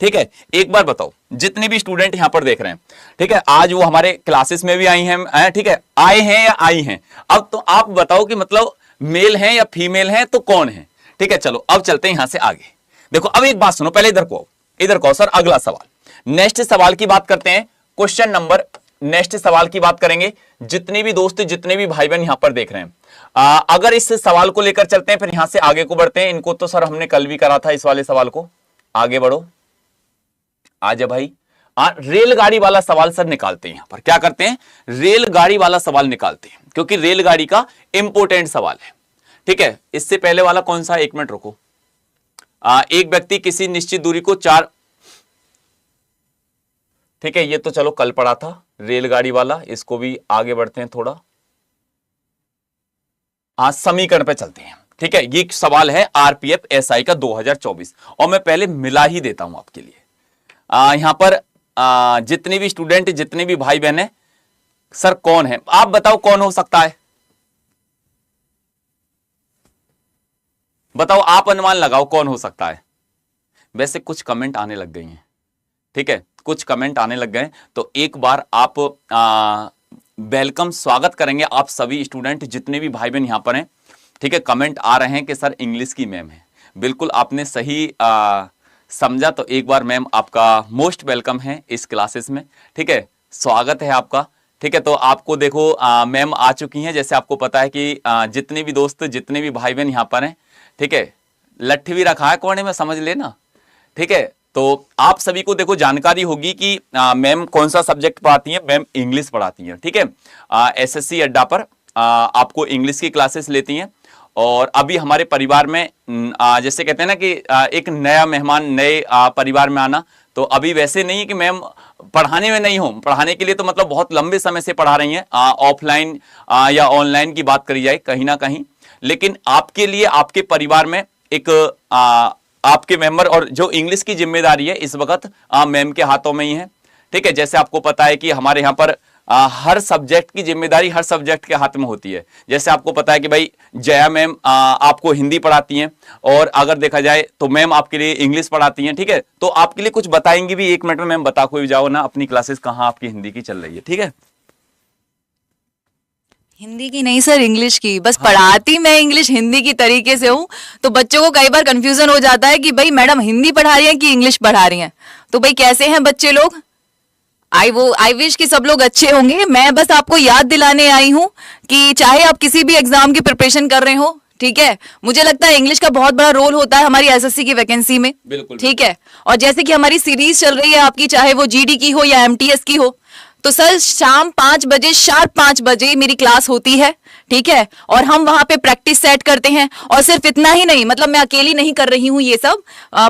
ठीक है, एक बार बताओ, जितने भी स्टूडेंट यहां पर देख रहे हैं, ठीक है, आज वो हमारे क्लासेस में भी आई हैं, ठीक है, आए हैं या आई हैं, अब तो आप बताओ कि मतलब मेल हैं या फीमेल हैं तो कौन है। ठीक है, चलो अब चलते हैं यहां से आगे। देखो अब एक बात सुनो, पहले इधर को सर, अगला सवाल, नेक्स्ट सवाल की बात करते हैं, क्वेश्चन नंबर, नेक्स्ट सवाल की बात करेंगे। जितने भी दोस्त जितने भी भाई बहन यहां पर देख रहे हैं, अगर इस सवाल को लेकर चलते हैं, फिर यहां से आगे को बढ़ते हैं। इनको तो सर हमने कल भी करा था, इस वाले सवाल को, आगे बढ़ो, आजा भाई। रेलगाड़ी वाला सवाल सर निकालते हैं, यहां पर क्या करते हैं, रेलगाड़ी वाला सवाल निकालते हैं, क्योंकि रेलगाड़ी का इंपोर्टेंट सवाल है। ठीक है, इससे पहले वाला कौन सा, 1 मिनट रुको। एक व्यक्ति किसी निश्चित दूरी को 4, ठीक है, ये तो चलो कल पढ़ा था रेलगाड़ी वाला, इसको भी आगे बढ़ते हैं थोड़ा, समीकरण पे चलते हैं। ठीक है, ये सवाल है आरपीएफ एसआई का 2024, और मैं पहले मिला ही देता हूं आपके लिए। यहां पर जितने भी स्टूडेंट जितने भी भाई बहन है, सर कौन है, आप बताओ कौन हो सकता है, बताओ, आप अनुमान लगाओ कौन हो सकता है। वैसे कुछ कमेंट आने लग गई हैं, ठीक है, कुछ कमेंट आने लग गए, तो एक बार आप वेलकम, स्वागत करेंगे आप सभी स्टूडेंट जितने भी भाई बहन यहां पर हैं। ठीक है, कमेंट आ रहे हैं कि सर इंग्लिश की मैम है, बिल्कुल आपने सही समझा, तो एक बार मैम आपका मोस्ट वेलकम है इस क्लासेस में। ठीक है, स्वागत है आपका। ठीक है, तो आपको देखो मैम आ चुकी हैं, जैसे आपको पता है कि जितने भी दोस्त जितने भी भाई बहन यहां पर हैं, ठीक है, लट्ठी भी रखा है कोने में, समझ लेना। ठीक है, तो आप सभी को देखो जानकारी होगी कि मैम कौन सा सब्जेक्ट पढ़ाती हैं, मैम इंग्लिश पढ़ाती हैं। ठीक है, एसएससी अड्डा पर आपको इंग्लिश की क्लासेस लेती हैं, और अभी हमारे परिवार में जैसे कहते हैं ना कि एक नया मेहमान नए परिवार में आना, तो अभी वैसे नहीं है कि मैम पढ़ाने में नहीं हो, पढ़ाने के लिए तो मतलब बहुत लंबे समय से पढ़ा रही हैं, ऑफलाइन या ऑनलाइन की बात करी जाए कहीं ना कहीं, लेकिन आपके लिए आपके परिवार में एक आपके मेंबर और जो इंग्लिश की जिम्मेदारी है इस वक्त मैम के हाथों में ही है। ठीक है, जैसे आपको पता है कि हमारे यहाँ पर हर सब्जेक्ट की जिम्मेदारी हर सब्जेक्ट के हाथ में होती है। जैसे आपको पता है कि भाई जया मैम आपको हिंदी पढ़ाती हैं, और अगर देखा जाए तो मैम आपके लिए इंग्लिश पढ़ाती हैं। ठीक है, तो आपके लिए कुछ बताएंगी भी, 1 मिनट में मैम बता कोई जाओ ना अपनी क्लासेस कहाँ आपकी हिंदी की चल रही है। ठीक है, हिंदी की नहीं सर, इंग्लिश की। बस पढ़ाती मैं इंग्लिश हिंदी की तरीके से हूँ, तो बच्चों को कई बार कंफ्यूजन हो जाता है कि भाई मैडम हिंदी पढ़ा रही हैं कि इंग्लिश पढ़ा रही हैं। तो भाई कैसे हैं बच्चे लोग? आई विश कि सब लोग अच्छे होंगे। मैं बस आपको याद दिलाने आई हूँ कि चाहे आप किसी भी एग्जाम की प्रिपरेशन कर रहे हो, ठीक है, मुझे लगता है इंग्लिश का बहुत बड़ा रोल होता है हमारी एसएससी की वैकेंसी में। बिल्कुल ठीक है। और जैसे कि हमारी सीरीज चल रही है आपकी, चाहे वो जीडी की हो या एमटीएस की हो, तो सर शाम 5 बजे, शार्प 5 बजे मेरी क्लास होती है। ठीक है। और हम वहां पे प्रैक्टिस सेट करते हैं। और सिर्फ इतना ही नहीं, मतलब मैं अकेली नहीं कर रही हूँ ये सब,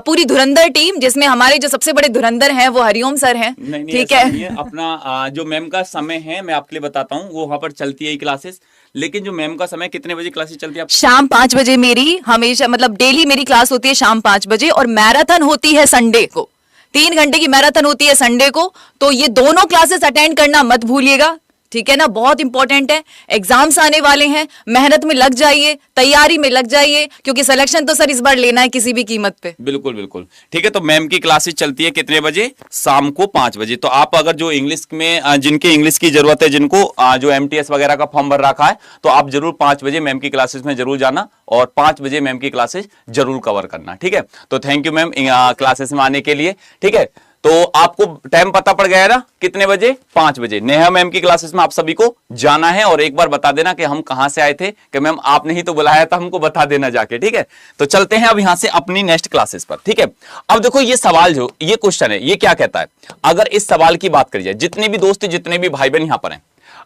पूरी धुरंधर टीम, जिसमें हमारे जो सबसे बड़े धुरंधर हैं वो हरिओम सर हैं। नहीं नहीं, ठीक ऐसा है। नहीं है। अपना जो मैम का समय है मैं आपके लिए बताता हूँ, वो वहां पर चलती है क्लासेस। लेकिन जो मैम का समय, कितने बजे क्लासेस चलती है आप? शाम 5 बजे मेरी हमेशा, मतलब डेली मेरी क्लास होती है शाम 5 बजे, और मैराथन होती है संडे को। 3 घंटे की मैराथन होती है संडे को। तो ये दोनों क्लासेस अटेंड करना मत भूलिएगा। ठीक है ना, बहुत इंपॉर्टेंट है। एग्जाम्स आने वाले हैं, मेहनत में लग जाइए, तैयारी में लग जाइए, क्योंकि सिलेक्शन तो सर इस बार लेना है किसी भी कीमत पे। बिल्कुल बिल्कुल ठीक है। तो मैम की क्लासेस चलती है कितने बजे? शाम को 5 बजे। तो आप अगर जो इंग्लिश में जिनके इंग्लिश की जरूरत है, जिनको जो एमटीएस वगैरह का फॉर्म भर रखा है, तो आप जरूर 5 बजे मैम की क्लासेस में जरूर जाना और 5 बजे मैम की क्लासेस जरूर कवर करना। ठीक है। तो थैंक यू मैम क्लासेस में आने के लिए। ठीक है। तो आपको टाइम पता पड़ गया है ना, कितने बजे? 5 बजे नेहा मैम की क्लासेस में आप सभी को जाना है। और एक बार बता देना कि हम कहां से आए थे, कि मैम आपने ही तो बुलाया था, हमको बता देना जाके। ठीक है। तो चलते हैं अब यहां से अपनी नेक्स्ट क्लासेस पर। ठीक है। अब देखो ये सवाल, जो ये क्वेश्चन है, ये क्या कहता है? अगर इस सवाल की बात करी जाए, जितने भी दोस्त, जितने भी भाई बहन यहां पर हैं,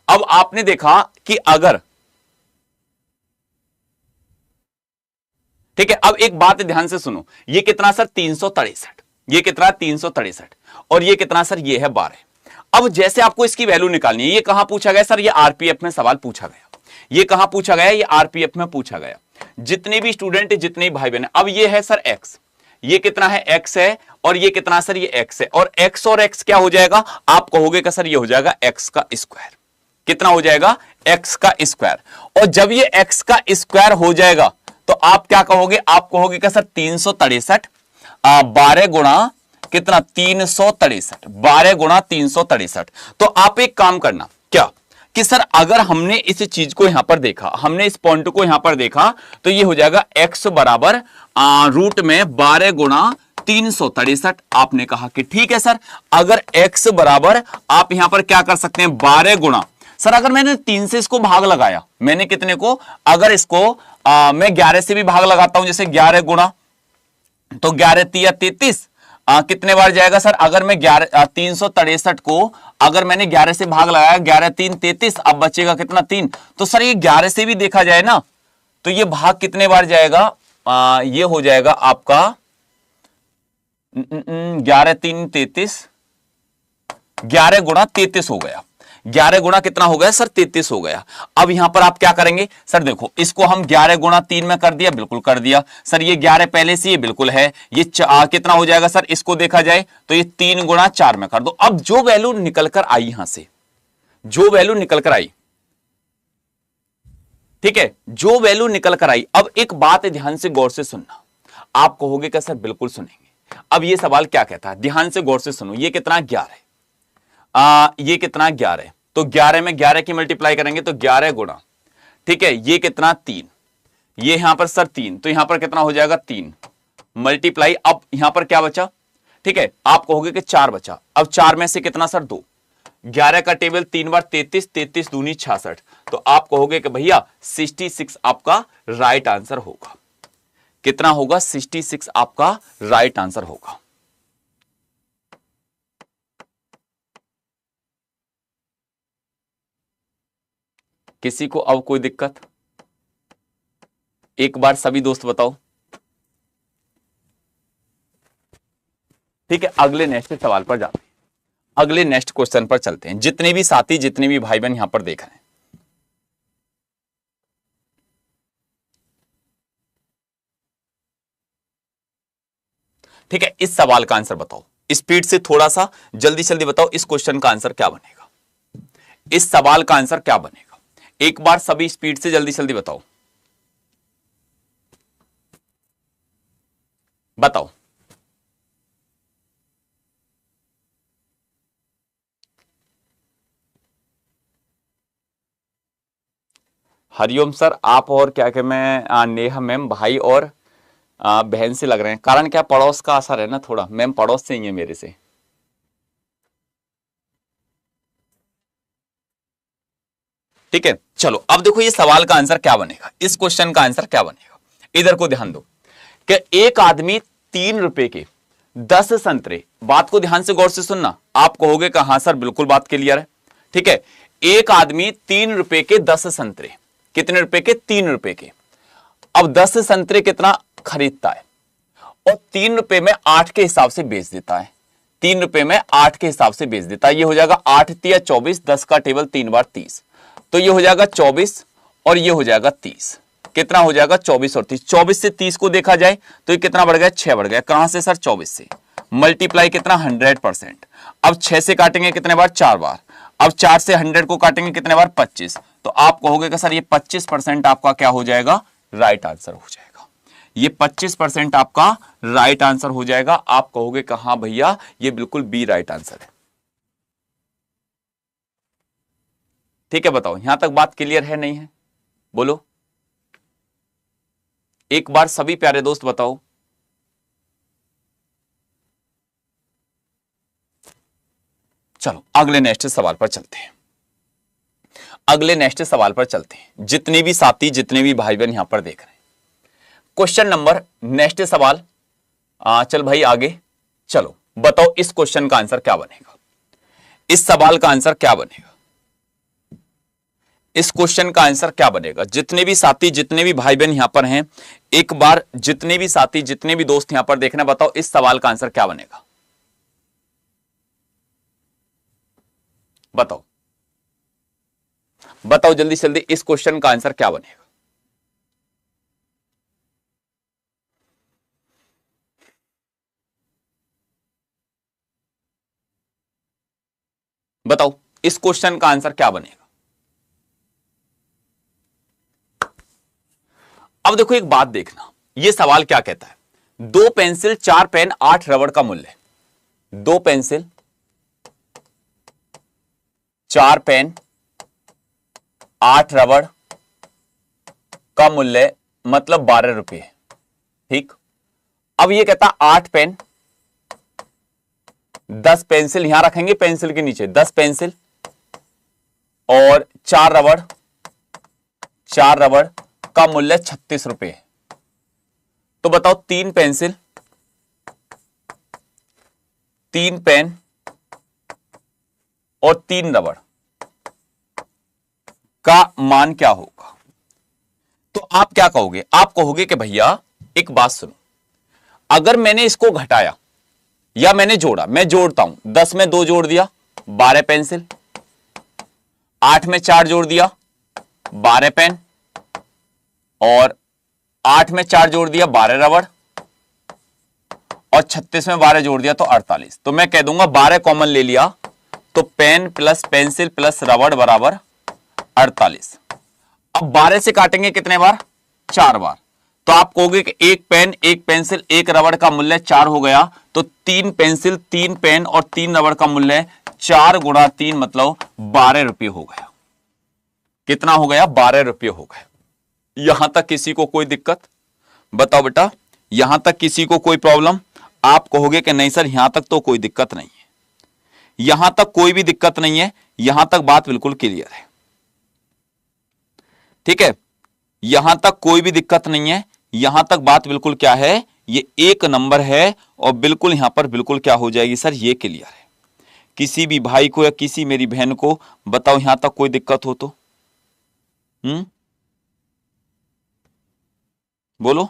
अब आपने देखा कि अगर, ठीक है, अब एक बात ध्यान से सुनो, ये कितना सर? 363। ये कितना? 363। और ये कितना सर? ये है 12। अब जैसे आपको इसकी वैल्यू निकालनी है, ये कहां पूछा गया सर? ये आरपीएफ में सवाल पूछा गया। ये कहां पूछा गया? ये आरपीएफ में पूछा गया। जितने भी स्टूडेंट, जितने भी भाई बहन, अब ये है सर एक्स, ये कितना है? एक्स है। और ये कितना सर? ये एक्स है। और एक्स और एक्स क्या हो जाएगा? आप कहोगे कि सर ये हो जाएगा एक्स का स्क्वायर। कितना हो जाएगा? एक्स का स्क्वायर। और जब ये एक्स का स्क्वायर हो जाएगा, तो आप क्या कहोगे? आप कहोगे कि सर 363, 12 गुणा कितना? 363, 12 गुणा 363। तो आप एक काम करना, क्या कि सर अगर हमने इस चीज को यहां पर देखा, हमने इस पॉइंट को यहां पर देखा, तो ये हो जाएगा x बराबर रूट में 12 गुणा 363। आपने कहा कि ठीक है सर, अगर x बराबर, आप यहां पर क्या कर सकते हैं? 12 गुणा, सर अगर मैंने 3 से इसको भाग लगाया, मैंने कितने को? अगर इसको मैं 11 से भी भाग लगाता हूं, जैसे 11 गुणा, तो 11 तिया 33, कितने बार जाएगा सर? अगर मैं 363 को अगर मैंने 11 से भाग लगाया, 11 3 33, अब बचेगा कितना? 3। तो सर ये 11 से भी देखा जाए ना, तो ये भाग कितने बार जाएगा? ये हो जाएगा आपका 11 3 33, 11 गुणा 33 हो गया। 11 गुणा कितना हो गया सर? 33 हो गया। अब यहां पर आप क्या करेंगे सर? देखो, इसको हम 11 गुणा 3 में कर दिया, बिल्कुल कर दिया सर। ये 11 पहले से, ये बिल्कुल है। ये कितना हो जाएगा सर? इसको देखा जाए तो ये 3 गुणा 4 में कर दो। अब जो वैल्यू निकल कर आई, यहां से जो वैल्यू निकल कर आई, ठीक है, जो वैल्यू निकल कर आई, अब एक बात ध्यान से गौर से सुनना। आप कहोगे कि सर बिल्कुल सुनेंगे। अब ये सवाल क्या कहता है? ध्यान से गौर से सुनो। ये कितना? 11। ये कितना? 11। तो 11 में 11 की मल्टीप्लाई करेंगे तो 11 गुणा, ठीक है, ये कितना? 3। ये यहां पर सर 3, तो यहां पर कितना हो जाएगा? 3 मल्टीप्लाई। अब यहां पर क्या बचा? ठीक है, आप कहोगे कि 4 बचा। अब 4 में से कितना सर? 2। 11 का टेबल 3 बार 33, 33 दूनी 66। तो आप कहोगे कि भैया 66 आपका राइट आंसर होगा। कितना होगा? 66 आपका राइट आंसर होगा। किसी को अब कोई दिक्कत? एक बार सभी दोस्त बताओ। ठीक है, अगले नेक्स्ट सवाल पर जाते हैं, अगले नेक्स्ट क्वेश्चन पर चलते हैं। जितने भी साथी, जितने भी भाई बहन यहां पर देख रहे हैं, ठीक है, इस सवाल का आंसर बताओ। स्पीड से थोड़ा सा जल्दी जल्दी बताओ, इस क्वेश्चन का आंसर क्या बनेगा? इस सवाल का आंसर क्या बनेगा? एक बार सभी स्पीड से जल्दी जल्दी बताओ, बताओ। हरिओम सर, आप और क्या कि मैं नेहा मैम भाई और बहन से लग रहे हैं। कारण क्या, पड़ोस का असर है ना थोड़ा, मैम पड़ोस से ही है मेरे से। ठीक है, चलो अब देखो ये सवाल का आंसर क्या बनेगा, इस क्वेश्चन का आंसर क्या बनेगा। इधर को ध्यान दो कि एक आदमी 3 रुपए के 10 संतरे, बात को ध्यान से गौर से सुनना, आप कहोगे कि हाँ सर बिल्कुल बात क्लियर है। ठीक है, एक आदमी 3 रुपए के 10 संतरे, कितने रुपए के, 3 रुपए के। अब 10 संतरे कितना खरीदता है और 3 रुपए में 8 के हिसाब से बेच देता है, 3 रुपए में 8 के हिसाब से बेच देता है। ये हो जाएगा 8 तिया 24, 10 का टेबल 3 बार 30, तो ये हो जाएगा 24 और ये हो जाएगा 30। कितना हो जाएगा, 24 और 30। 24 से 30 को देखा जाए तो ये कितना बढ़ गया, 6 बढ़ गया। कहां से सर, 24 से। मल्टीप्लाई कितना, 100%। अब 6 से काटेंगे कितने बार, 4 बार। अब 4 से 100 को काटेंगे कितने बार, 25। तो आप कहोगे कि सर ये 25% आपका क्या हो जाएगा, राइट आंसर हो जाएगा। ये 25% आपका राइट आंसर हो जाएगा। आप कहोगे कि हाँ भैया ये बिल्कुल बी राइट आंसर है। ठीक है, बताओ यहां तक बात क्लियर है नहीं है, बोलो एक बार सभी प्यारे दोस्त बताओ। चलो अगले नेक्स्ट सवाल पर चलते हैं, अगले नेक्स्ट सवाल पर चलते हैं। जितने भी साथी, जितने भी भाई बहन यहां पर देख रहे हैं, क्वेश्चन नंबर नेक्स्ट सवाल, चल भाई आगे चलो, बताओ इस क्वेश्चन का आंसर क्या बनेगा, इस सवाल का आंसर क्या बनेगा, इस क्वेश्चन का आंसर क्या बनेगा। जितने भी साथी, जितने भी भाई बहन यहां पर हैं, एक बार जितने भी साथी, जितने भी दोस्त यहां पर देखना, बताओ इस सवाल का आंसर क्या बनेगा, बताओ बताओ जल्दी से जल्दी, इस क्वेश्चन का आंसर क्या बनेगा। बताओ इस क्वेश्चन का आंसर क्या बनेगा। अब देखो एक बात देखना, यह सवाल क्या कहता है, 2 पेंसिल 4 पेन 8 रबड़ का मूल्य, 2 पेंसिल 4 पेन 8 रबड़ का मूल्य मतलब 12 रुपए। ठीक, अब यह कहता 8 पेन 10 पेंसिल यहां रखेंगे, पेंसिल के नीचे 10 पेंसिल और 4 रबड़, 4 रबड़ का मूल्य 36 रुपए है। तो बताओ 3 पेंसिल, 3 पेन और 3 रबड़ का मान क्या होगा। तो आप क्या कहोगे, आप कहोगे कि भैया एक बात सुनो, अगर मैंने इसको घटाया या मैंने जोड़ा, मैं जोड़ता हूं, 10 में 2 जोड़ दिया 12 पेंसिल, 8 में 4 जोड़ दिया 12 पेन और 8 में 4 जोड़ दिया 12 रबड़ और 36 में 12 जोड़ दिया तो 48। तो मैं कह दूंगा 12 कॉमन ले लिया तो पेन प्लस पेंसिल प्लस रबड़ बराबर 48। अब 12 से काटेंगे कितने बार, 4 बार। तो आप कहोगे कि एक पेन, एक पेंसिल, एक रबड़ का मूल्य 4 हो गया, तो 3 पेंसिल, 3 पेन और 3 रबड़ का मूल्य 4 गुणा 3 मतलब 12 रुपये हो गया। कितना हो गया, 12 रुपये हो गया। यहां तक किसी को कोई दिक्कत, बताओ बेटा, यहां तक किसी को कोई प्रॉब्लम। आप कहोगे कि नहीं सर यहां तक तो कोई दिक्कत नहीं है, यहां तक कोई भी दिक्कत नहीं है, यहां तक बात बिल्कुल क्लियर है। ठीक है, यहां तक कोई भी दिक्कत नहीं है, यहां तक बात बिल्कुल क्या है, ये एक नंबर है और बिल्कुल यहां पर बिल्कुल क्या हो जाएगी सर, ये क्लियर है। किसी भी भाई को या किसी मेरी बहन को बताओ यहां तक कोई दिक्कत हो तो बोलो।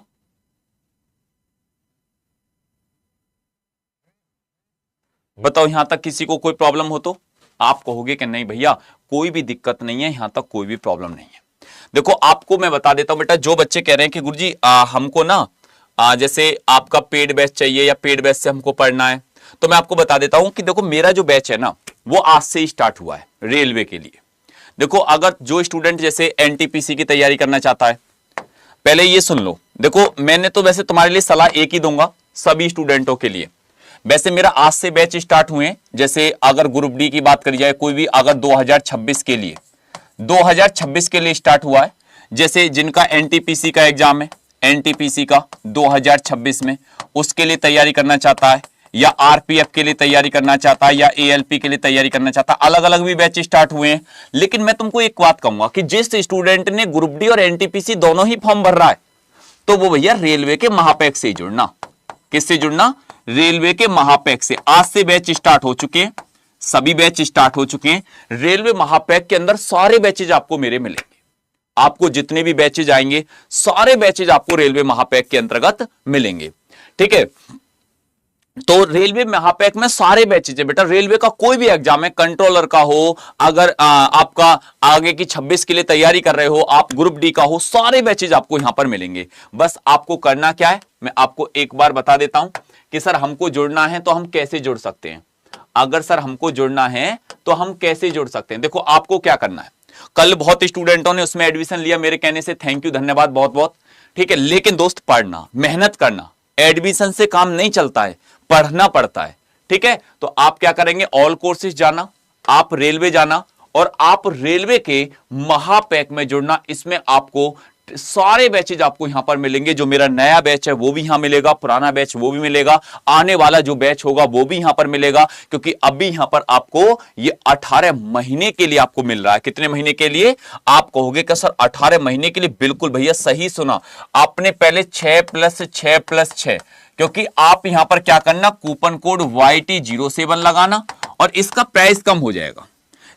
बताओ यहां तक किसी को कोई प्रॉब्लम हो तो। आप कहोगे कि नहीं भैया कोई भी दिक्कत नहीं है, यहां तक कोई भी प्रॉब्लम नहीं है। देखो आपको मैं बता देता हूं बेटा, जो बच्चे कह रहे हैं कि गुरुजी हमको ना जैसे आपका पेड बैच चाहिए या पेड बैच से हमको पढ़ना है, तो मैं आपको बता देता हूं कि देखो मेरा जो बैच है ना वो आज से ही स्टार्ट हुआ है रेलवे के लिए। देखो अगर जो स्टूडेंट जैसे एनटीपीसी की तैयारी करना चाहता है, पहले ये सुन लो, देखो मैंने तो वैसे तुम्हारे लिए सलाह एक ही दूंगा सभी स्टूडेंटों के लिए। वैसे मेरा आज से बैच स्टार्ट हुए, जैसे अगर ग्रुप डी की बात करी जाए, कोई भी अगर 2026 के लिए स्टार्ट हुआ है, जैसे जिनका एनटीपीसी का एग्जाम है, एनटीपीसी का 2026 में, उसके लिए तैयारी करना चाहता है, या आरपीएफ के लिए तैयारी करना चाहता है, या एएलपी के लिए तैयारी करना चाहता है, अलग अलग भी बैच स्टार्ट हुए हैं। लेकिन मैं तुमको एक बात कहूंगा कि जिस स्टूडेंट ने ग्रुप डी और एनटीपीसी दोनों ही फॉर्म भर रहा है, तो वो भैया रेलवे के महापैक से जुड़ना। किससे जुड़ना? रेलवे के महापैक से। आज से बैच स्टार्ट हो चुके हैं, सभी बैच स्टार्ट हो चुके हैं। रेलवे महापैक के अंदर सारे बैचेज आपको मेरे मिलेंगे। आपको जितने भी बैचेज आएंगे, सारे बैचेज आपको रेलवे महापैक के अंतर्गत मिलेंगे। ठीक है, तो रेलवे महापैक में सारे बैचेज है बेटा। रेलवे का कोई भी एग्जाम है, कंट्रोलर का हो, अगर आपका आगे की 26 के लिए तैयारी कर रहे हो, आप ग्रुप डी का हो, सारे बैचेज आपको यहां पर मिलेंगे। बस आपको करना क्या है, मैं आपको एक बार बता देता हूं कि सर हमको जुड़ना है तो हम कैसे जुड़ सकते हैं। अगर सर हमको जुड़ना है तो हम कैसे जुड़ सकते हैं? देखो आपको क्या करना है, कल बहुत स्टूडेंटों ने उसमें एडमिशन लिया, मेरे कहने से थैंक यू, धन्यवाद बहुत बहुत। ठीक है, लेकिन दोस्त पढ़ना, मेहनत करना, एडमिशन से काम नहीं चलता है, पढ़ना पड़ता है। ठीक है, तो आप क्या करेंगे, ऑल कोर्सेज जाना, आप रेलवे जाना और आप रेलवे के महापैक में जुड़ना। इसमें आपको सारे बैचेज आपको यहां पर मिलेंगे। जो मेरा नया बैच है वो भी यहां मिलेगा, पुराना बैच वो भी मिलेगा, आने वाला जो बैच होगा वो भी यहां पर मिलेगा। क्योंकि अभी यहां पर आपको ये 18 महीने के लिए आपको मिल रहा है। कितने महीने के लिए? आप कहोगे कि सर 18 महीने के लिए? बिल्कुल भैया सही सुना आपने, पहले 6+6+6, क्योंकि आप यहां पर क्या करना, कूपन कोड YT07 लगाना और इसका प्राइस कम हो जाएगा।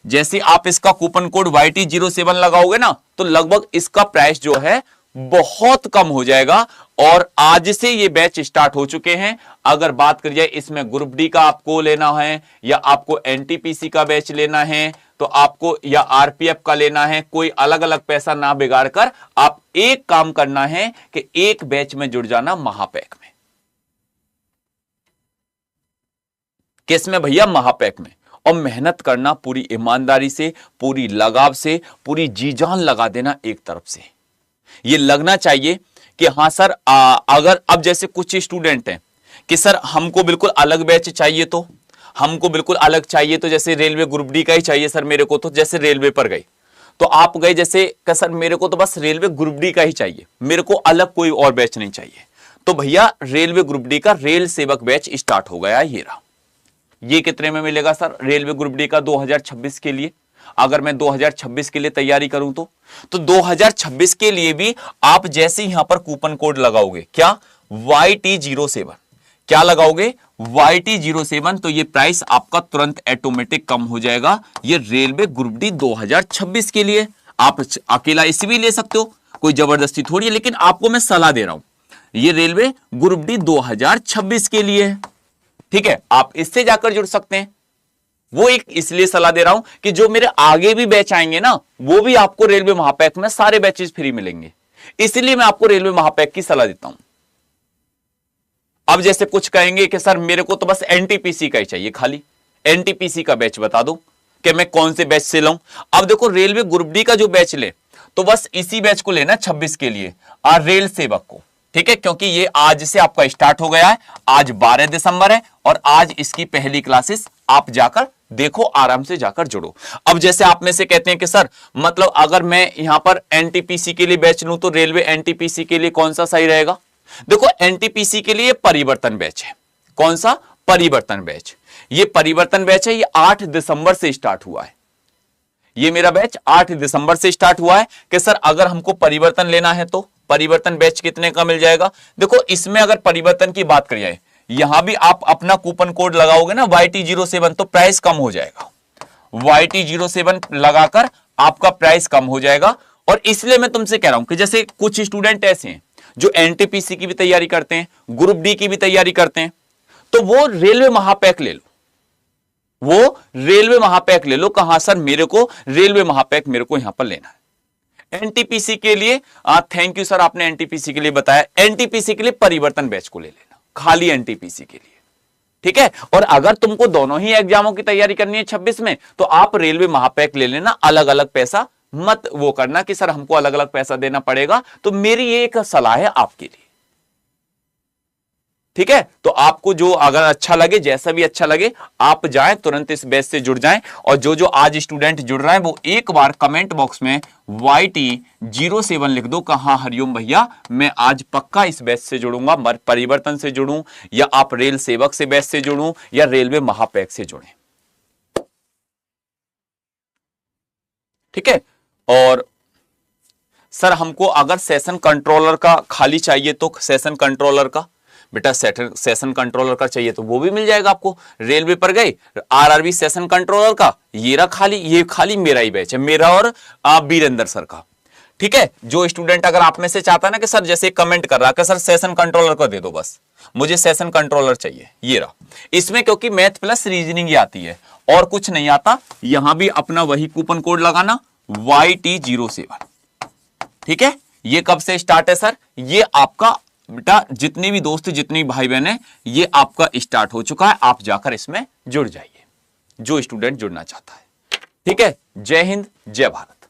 जैसे आप इसका कूपन कोड YT07 लगाओगे ना, तो लगभग इसका प्राइस जो है बहुत कम हो जाएगा। और आज से ये बैच स्टार्ट हो चुके हैं। अगर बात करी जाए इसमें ग्रुप डी का आपको लेना है, या आपको एनटीपीसी का बैच लेना है, तो आपको या आरपीएफ का लेना है, कोई अलग अलग पैसा ना बिगाड़ कर आप एक काम करना है कि एक बैच में जुड़ जाना महापैक में। किस में भैया? महापैक में। और मेहनत करना पूरी ईमानदारी से, पूरी लगाव से, पूरी जी जान लगा देना एक तरफ से। ये लगना चाहिए कि हाँ सर, अगर अब जैसे कुछ स्टूडेंट हैं कि सर हमको बिल्कुल अलग बैच चाहिए, तो हमको बिल्कुल अलग चाहिए, तो जैसे रेलवे ग्रुप डी का ही चाहिए सर मेरे को, तो जैसे रेलवे पर गए तो आप गए जैसे कि सर मेरे को तो बस रेलवे ग्रुप डी का ही चाहिए, मेरे को अलग कोई और बैच नहीं चाहिए। तो भैया रेलवे ग्रुप डी का रेल सेवक बैच स्टार्ट हो गया। ये रहा। ये कितने में मिलेगा सर? रेलवे ग्रुप डी का 2026 के लिए, अगर मैं 2026 के लिए तैयारी करूं तो 2026 के लिए भी आप जैसे यहां पर कूपन कोड लगाओगे, क्या? YT07, क्या लगाओगे? YT07, तो ये प्राइस आपका तुरंत ऑटोमेटिक कम हो जाएगा। ये रेलवे ग्रुप डी 2026 के लिए आप अकेला इसी भी ले सकते हो, कोई जबरदस्ती थोड़ी है, लेकिन आपको मैं सलाह दे रहा हूं, ये रेलवे ग्रुप डी 2026 के लिए है। ठीक है, आप इससे जाकर जुड़ सकते हैं। वो एक इसलिए सलाह दे रहा हूं कि जो मेरे आगे भी बैच आएंगे ना, वो भी आपको रेलवे महापैक में सारे बैचेस फ्री मिलेंगे, इसलिए मैं आपको रेलवे महापैक की सलाह देता हूं। अब जैसे कुछ कहेंगे कि सर मेरे को तो बस एनटीपीसी का ही चाहिए, खाली एनटीपीसी का बैच बता दो कि मैं कौन से बैच से लाऊं। अब देखो रेलवे ग्रुप डी का जो बैच ले, तो बस इसी बैच को लेना 26 के लिए, और रेल सेवक को। ठीक है, क्योंकि ये आज से आपका स्टार्ट हो गया है। आज 12 दिसंबर है और आज इसकी पहली क्लासेस आप जाकर देखो, आराम से जाकर जुड़ो। अब जैसे आप में से कहते हैं कि सर मतलब अगर मैं यहां पर एनटीपीसी के लिए बैच लूं तो रेलवे एनटीपीसी के लिए कौन सा सही रहेगा? देखो एनटीपीसी के लिए परिवर्तन बैच है। कौन सा? परिवर्तन बैच। ये परिवर्तन बैच है, ये 8 दिसंबर से स्टार्ट हुआ है। ये मेरा बैच 8 दिसंबर से स्टार्ट हुआ है कि सर अगर हमको परिवर्तन लेना है तो परिवर्तन बैच कितने का मिल जाएगा? देखो इसमें अगर परिवर्तन की बात करी जाए, यहां भी आप अपना कूपन कोड लगाओगे ना YT07, तो प्राइस कम हो जाएगा। YT07 लगाकर आपका प्राइस कम हो जाएगा। और इसलिए मैं तुमसे कह रहा हूं कि जैसे कुछ स्टूडेंट ऐसे हैं जो एनटीपीसी की भी तैयारी करते हैं, ग्रुप डी की भी तैयारी करते हैं, तो वो रेलवे महापैक ले लो, वो रेलवे महापैक ले लो। कहां सर? मेरे को रेलवे महापैक मेरे को यहां पर लेना है। एनटीपीसी के लिए थैंक यू सर, आपने एनटीपीसी के लिए बताया। एनटीपीसी के लिए परिवर्तन बैच को ले लेना, खाली एनटीपीसी के लिए। ठीक है, और अगर तुमको दोनों ही एग्जामों की तैयारी करनी है 26 में, तो आप रेलवे महापैक ले लेना। अलग अलग पैसा मत वो करना कि सर हमको अलग अलग पैसा देना पड़ेगा। तो मेरी ये एक सलाह है आपके लिए। ठीक है, तो आपको जो अगर अच्छा लगे, जैसा भी अच्छा लगे, आप जाएं तुरंत इस बैच से जुड़ जाएं। और जो आज स्टूडेंट जुड़ रहे हैं वो एक बार कमेंट बॉक्स में YT07 लिख दो, कहा हरिओम भैया मैं आज पक्का इस बैच से जुड़ूंगा, परिवर्तन से जुड़ूं, या आप रेल सेवक से बैच से जुड़ूं, या रेलवे महापैक से जुड़ें। ठीक है, और सर हमको अगर सेशन कंट्रोलर का खाली चाहिए तो सेशन कंट्रोलर का, बेटा सेशन कंट्रोलर का चाहिए तो वो भी मिल जाएगा आपको। रेलवे पर गए, RRB सेशन कंट्रोलर का ये रहा खाली, ये खाली मेरा ही बैच है, मेरा और वीरेंद्र सर का। ठीक है, जो स्टूडेंट अगर आप में से चाहता है ना कि सर जैसे कमेंट कर रहा है कि सर सेशन कंट्रोलर को दे दो, बस मुझे सेशन कंट्रोलर चाहिए, ये रहा। इसमें क्योंकि मैथ प्लस रीजनिंग ही आती है और कुछ नहीं आता, यहां भी अपना वही कूपन कोड लगाना YT07। ठीक है, ये कब से स्टार्ट है सर? ये आपका बेटा जितने भी दोस्त, जितनी भाई बहन है, ये आपका स्टार्ट हो चुका है, आप जाकर इसमें जुड़ जाइए, जो स्टूडेंट जुड़ना चाहता है। ठीक है, जय हिंद, जय भारत।